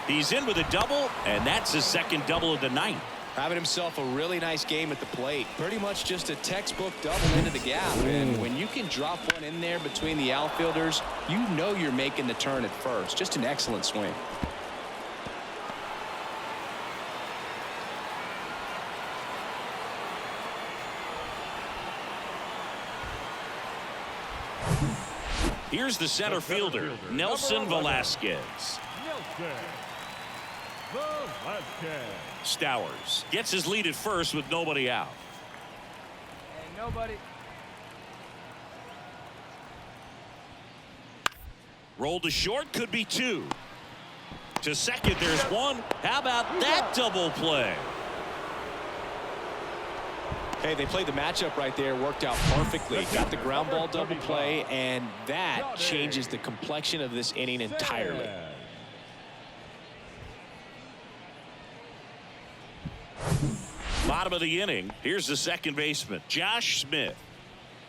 He's in with a double, and that's his second double of the night. Having himself a really nice game at the plate. Pretty much just a textbook double into the gap. And when you can drop one in there between the outfielders, you know you're making the turn at first. Just an excellent swing. Here's the center fielder, Nelson Velasquez. Nelson Velasquez. Stowers gets his lead at first with nobody out. Hey, nobody. Roll to short, could be 2. To second, there's 1. How about that double play? Hey, they played the matchup right there, worked out perfectly. Got the ground ball double play, and that changes the complexion of this inning entirely. Bottom of the inning. Here's the second baseman, Josh Smith.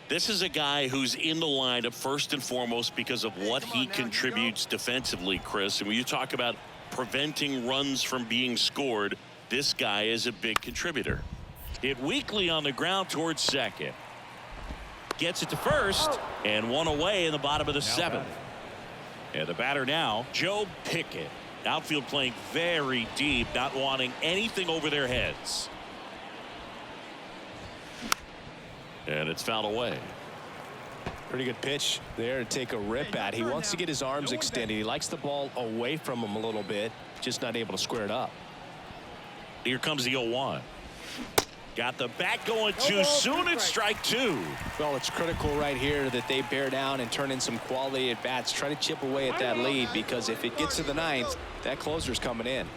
This is a guy who's in the lineup first and foremost because of what he contributes defensively, Chris. And when you talk about preventing runs from being scored, this guy is a big contributor. Hit weakly on the ground towards second. Gets it to first, and one away in the bottom of the seventh. And the batter now, Joe Pickett. Outfield playing very deep, not wanting anything over their heads. And it's fouled away. Pretty good pitch there to take a rip at. He wants to get his arms extended. He likes the ball away from him a little bit, just not able to square it up. Here comes the 0-1. Got the bat going too soon. It's strike two. Well, it's critical right here that they bear down and turn in some quality at bats. Try to chip away at that lead, because if it gets to the ninth, that closer's coming in.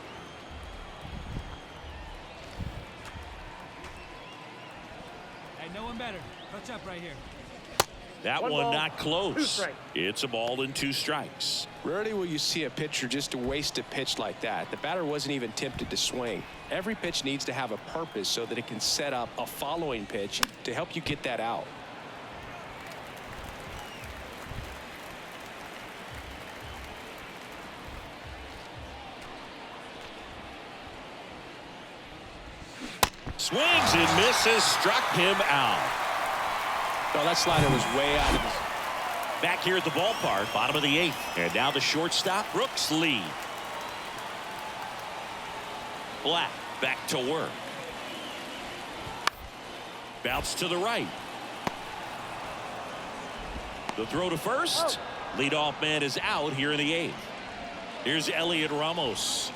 Hey, no one better. Touch up right here. That one not close. It's a ball and 2 strikes. Rarely will you see a pitcher just waste a pitch like that. The batter wasn't even tempted to swing. Every pitch needs to have a purpose so that it can set up a following pitch to help you get that out. Swings and misses, struck him out. Oh, that slider was way out of his. Back here at the ballpark, bottom of the 8th. And now the shortstop, Brooks Lee. Black back to work. Bounce to the right. The throw to first. Leadoff man is out here in the 8th. Here's Elliot Ramos.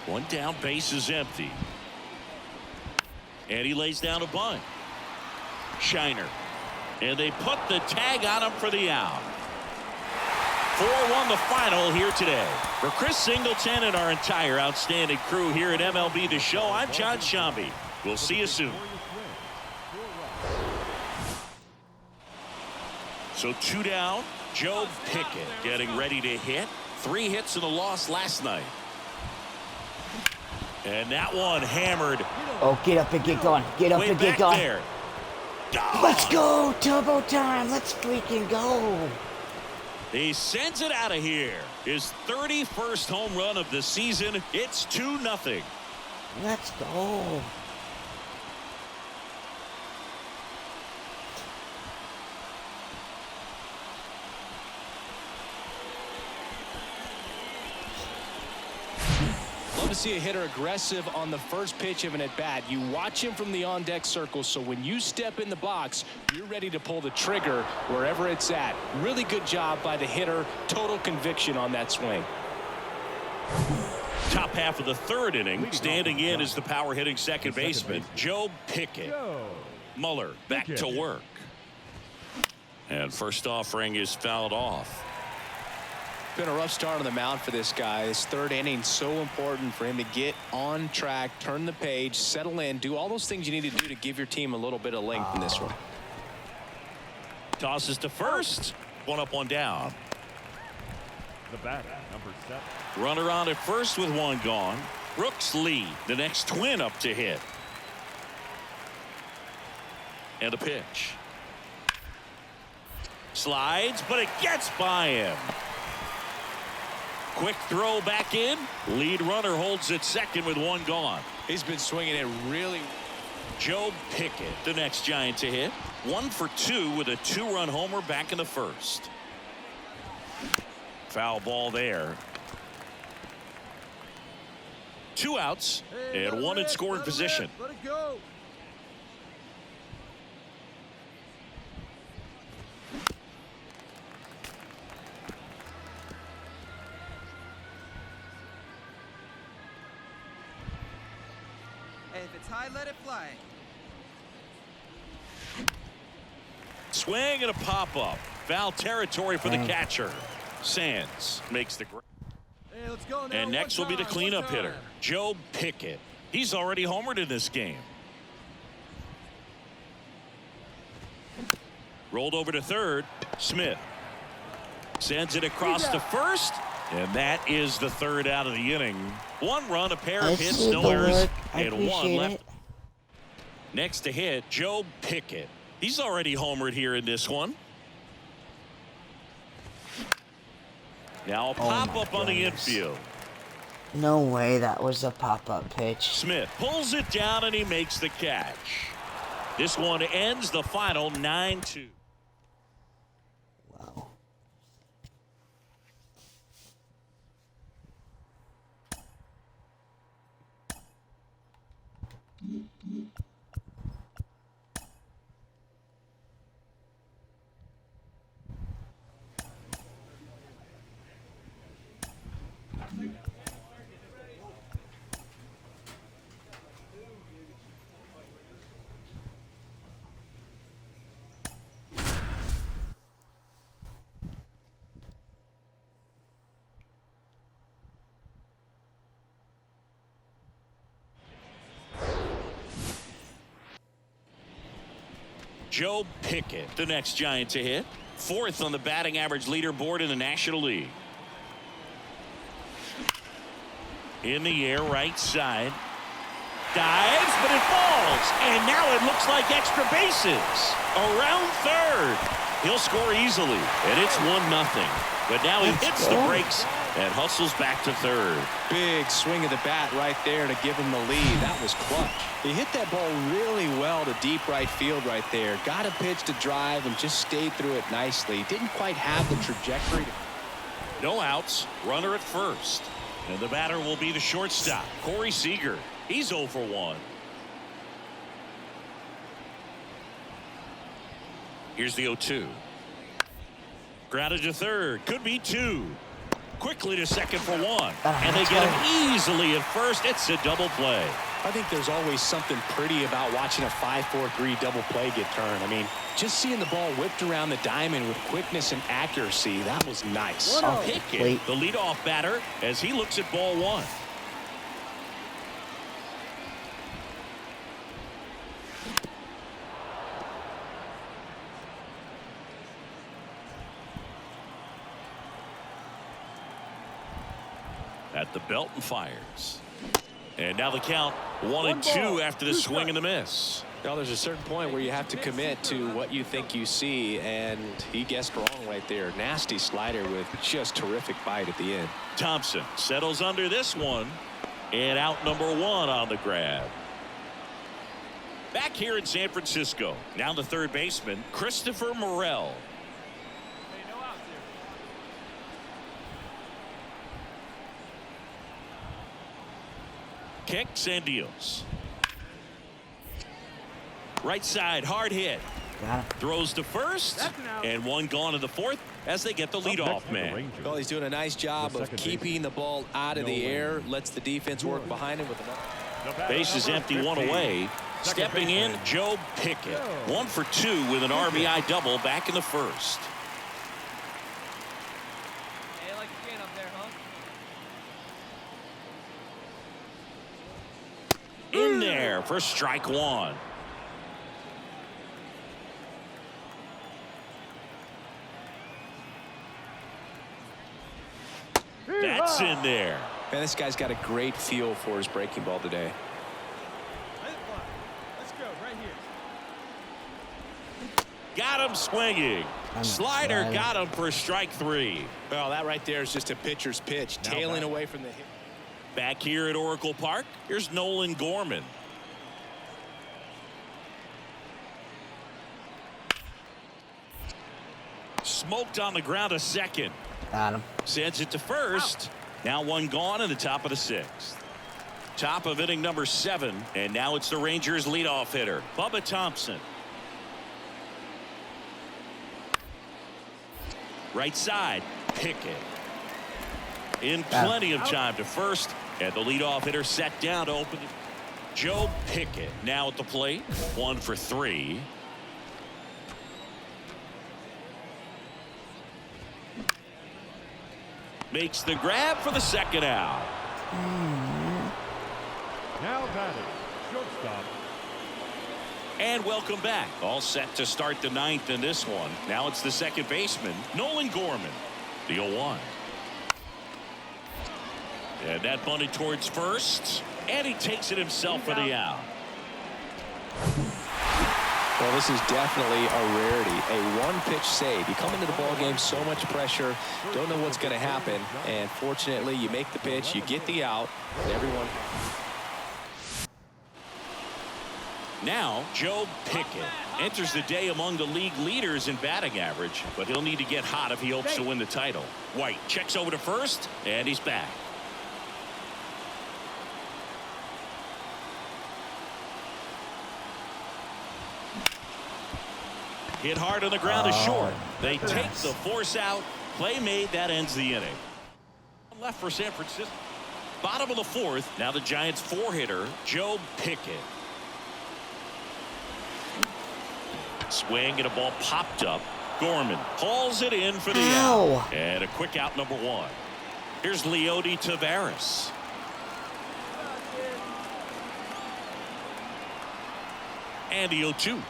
One down, base is empty. And he lays down a bunt. Shiner. And they put the tag on him for the out. 4-1 the final here today. For Chris Singleton and our entire outstanding crew here at MLB The Show, I'm John Shambi. We'll see you soon. So 2 down. Joe Pickett getting ready to hit. 3 hits in the loss last night. And that one hammered. Oh, get up and get going. Get up and get going. There. Let's go. Turbo time. Let's freaking go. He sends it out of here. His 31st home run of the season. It's 2-0. Let's go. Love to see a hitter aggressive on the first pitch of an at-bat. You watch him from the on-deck circle, so when you step in the box, you're ready to pull the trigger wherever it's at. Really good job by the hitter. Total conviction on that swing. Top half of the 3rd inning. Standing in is the power-hitting second baseman, Joe Pickett. Muller back to work. And first offering is fouled off. Been a rough start on the mound for this guy. This 3rd inning, so important for him to get on track, turn the page, settle in, do all those things you need to do to give your team a little bit of length in this one. Tosses to first. 1 up, 1 down. The batter, number 7. Runner on at first with 1 gone. Brooks Lee, the next Twin up to hit. And a pitch. Slides, but it gets by him. Quick throw back in. Lead runner holds at second with 1 gone. He's been swinging it really. Joe Pickett, the next Giant to hit. 1 for 2 with a 2-run homer back in the 1st. Foul ball there. 2 outs and 1 in scoring position. Let it go. Hey, if it's high, let it fly. Swing and a pop-up. Foul territory for the catcher. Sands makes the grab. Hey, let's go now. And next will be the One cleanup time. hitter, Joe Pickett. He's already homered in this game. Rolled over to third. Smith sends it across to first. And that is the 3rd out of the inning. 1 run, a pair I of hits, see no the errors, work. I and 1 appreciate left. it. Next to hit, Joe Pickett. He's already homered here in this one. Now a pop-up on the infield. No way that was a pop-up pitch. Smith pulls it down and he makes the catch. This one ends the final 9-2. Wow. Joe Pickett, the next Giant to hit. 4th on the batting average leaderboard in the National League. In the air, right side. Dives, but it falls. And now it looks like extra bases. Around third. He'll score easily. And it's 1-0. But now he hits the brakes and hustles back to third. Big swing of the bat right there to give him the lead. That was clutch. He hit that ball really well to deep right field right there. Got a pitch to drive and just stayed through it nicely. Didn't quite have the trajectory. No outs. Runner at first. And the batter will be the shortstop, Corey Seager. He's 0 for 1. Here's the 0-2. Grounded to third. Could be 2. Quickly to second for 1. And they get him easily at first. It's a double play. I think there's always something pretty about watching a 5-4-3 double play get turned. I mean, just seeing the ball whipped around the diamond with quickness and accuracy, that was nice. Pickett, the leadoff batter, as he looks at ball 1. At the belt and fires. And now the count 1-2 after the swing and the miss. Well, there's a certain point where you have to commit to what you think you see, and he guessed wrong right there. Nasty slider with just terrific bite at the end. Thompson settles under this one, and out number 1 on the grab. Back here in San Francisco, now the third baseman, Christopher Morel. Kicks and deals. Right side, hard hit. Throws to first, and 1 gone in the 4th as they get the leadoff man. Well, he's doing a nice job of keeping the ball out of the air. Lets the defense work behind him with another. Base is empty, 1 away. Stepping in, Joe Pickett. 1 for 2 with an RBI double back in the 1st. In there for strike 1. That's in there. Man, this guy's got a great feel for his breaking ball today. Let's go right here. Got him swinging. Slider got him for strike 3. Well, that right there is just a pitcher's pitch, tailing away from the hit. Back here at Oracle Park, here's Nolan Gorman. Smoked on the ground to second. Got him. Sends it to first. Now 1 gone in the top of the 6th. Top of inning number 7, and now it's the Rangers leadoff hitter, Bubba Thompson. Right side, Pickett. In plenty of time to first, and the leadoff hitter set down to open it. Joe Pickett now at the plate, 1 for 3. Makes the grab for the second out. Now batting, shortstop. And welcome back. All set to start the 9th in this one. Now it's the second baseman, Nolan Gorman, the 0-1. And that bunted towards first, and he takes it himself for the out. Well, this is definitely a rarity, a one-pitch save. You come into the ball game, so much pressure, don't know what's going to happen, and fortunately, you make the pitch, you get the out, and everyone. Now, Joe Pickett enters the day among the league leaders in batting average, but he'll need to get hot if he hopes to win the title. White checks over to first, and he's back. Hit hard on the ground is short. They take the force out. Play made. That ends the inning. Left for San Francisco. Bottom of the fourth. Now the Giants four-hitter, Joe Pickett. Swing and a ball popped up. Gorman hauls it in for the out. And a quick out, number one. Here's Leody Taveras. And the 0-2.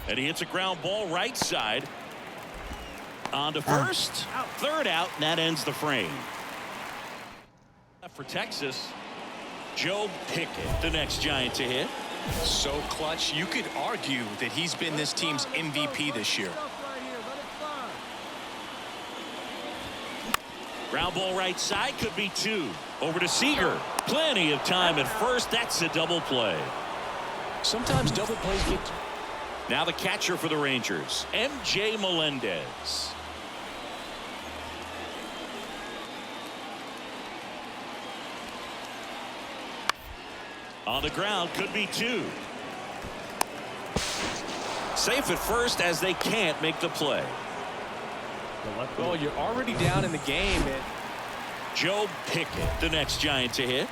And he hits a ground ball right side. On to first. Third out, and that ends the frame. For Texas, Joe Pickett, the next Giant to hit. So clutch. You could argue that he's been this team's MVP this year. Ground ball right side, could be two. Over to Seager. Plenty of time at first. That's a double play. Sometimes double plays get. Now the catcher for the Rangers, M.J. Melendez. On the ground, could be two. Safe at first as they can't make the play. Well, you're already down in the game. Joe Pickett, the next Giant to hit.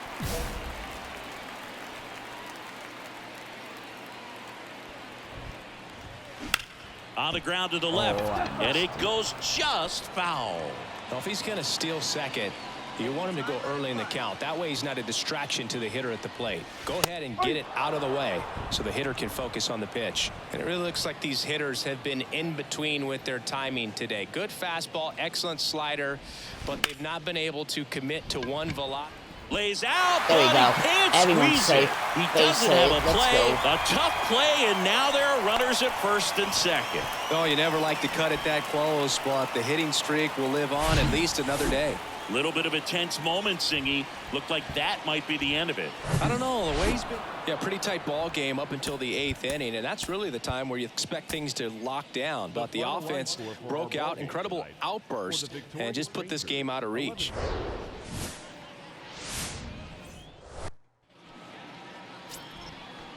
On the ground to the left, and it goes just foul. Well, if he's going to steal second, you want him to go early in the count. That way he's not a distraction to the hitter at the plate. Go ahead and get it out of the way so the hitter can focus on the pitch. And it really looks like these hitters have been in between with their timing today. Good fastball, excellent slider, but they've not been able to commit to one velocity. Lays out. There you go. Can't Everyone's squeeze safe. it. He Base doesn't safe. have a Let's play. go. A tough play, and now there are runners at first and second. Oh, you never like to cut it that close, but the hitting streak will live on at least another day. Little bit of a tense moment, Singy. Looked like that might be the end of it. I don't know, the way he's been. Yeah, pretty tight ball game up until the 8th inning, and that's really the time where you expect things to lock down. But the offense broke out, incredible outburst, and just put this game out of reach.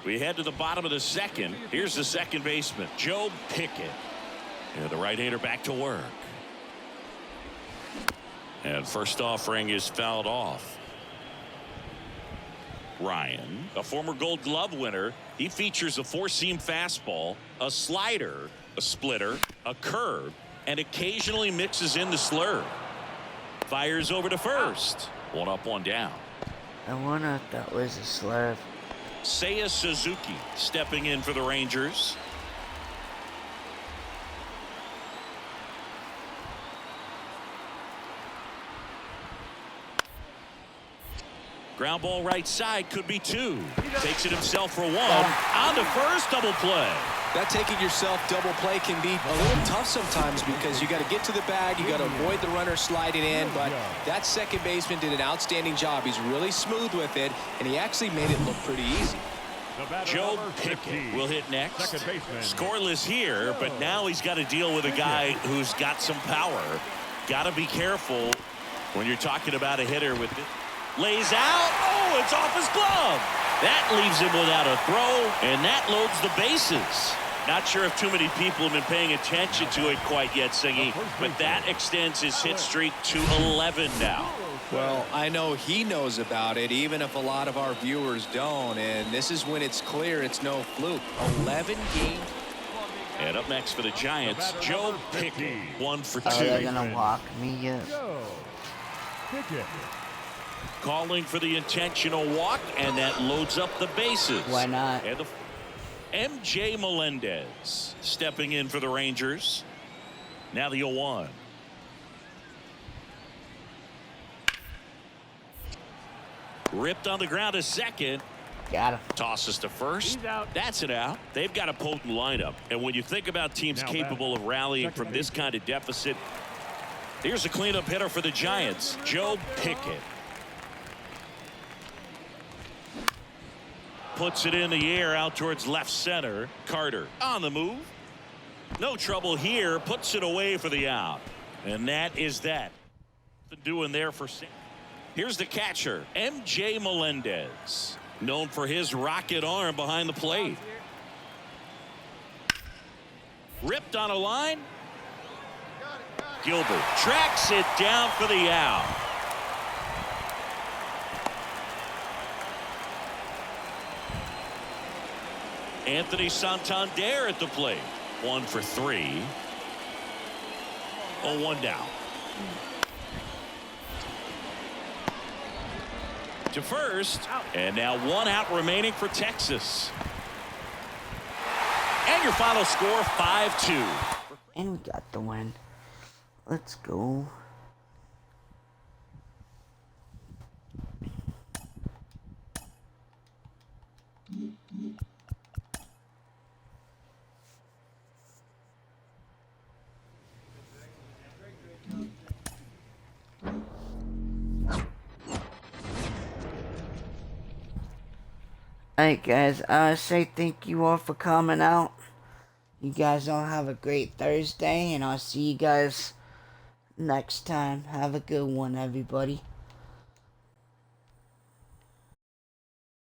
We head to the bottom of the second. Here's the second baseman, Joe Pickett. And the right-hander back to work. And first offering is fouled off. Ryan, a former Gold Glove winner, he features a four-seam fastball, a slider, a splitter, a curve, and occasionally mixes in the slurve. Fires over to first. One up, one down. I wonder if that was a slurve. Seiya Suzuki stepping in for the Rangers. Ground ball right side, could be two. Takes it himself for one. On to first, double play. That taking yourself double play can be a little tough sometimes because you got to get to the bag, you got to avoid the runner sliding in, but that second baseman did an outstanding job. He's really smooth with it, and he actually made it look pretty easy. Joe Pickett will hit next. Scoreless here, but now he's got to deal with a guy who's got some power. Got to be careful when you're talking about a hitter with it. Lays out. Oh, it's off his glove. That leaves him without a throw, and that loads the bases. Not sure if too many people have been paying attention to it quite yet, Singy, but that extends his hit streak to 11 now. Well, I know he knows about it, even if a lot of our viewers don't, and this is when it's clear it's no fluke. 11 games. And up next for the Giants, Joe Pickett, 1 for 2. Oh, they're gonna walk me up. Pickett. Calling for the intentional walk, and that loads up the bases. Why not? And the M.J. Melendez stepping in for the Rangers. Now the 0-1. Ripped on the ground a second. Got him. Tosses to first. He's out. That's an out. They've got a potent lineup. And when you think about teams Now capable of rallying from this kind of deficit, here's a cleanup hitter for the Giants, Joe Pickett. Puts it in the air out towards left center. Carter on the move. No trouble here. Puts it away for the out. And that is that. Doing there for. Here's the catcher, MJ Melendez. Known for his rocket arm behind the plate. Ripped on a line. Gilbert tracks it down for the out. Anthony Santander at the plate. 1 for 3. 0-1 down. To first, and now 1 out remaining for Texas. And your final score, 5-2. And we got the win. Let's go. Alright guys, I say thank you all for coming out. You guys all have a great Thursday, and I'll see you guys next time. Have a good one, everybody.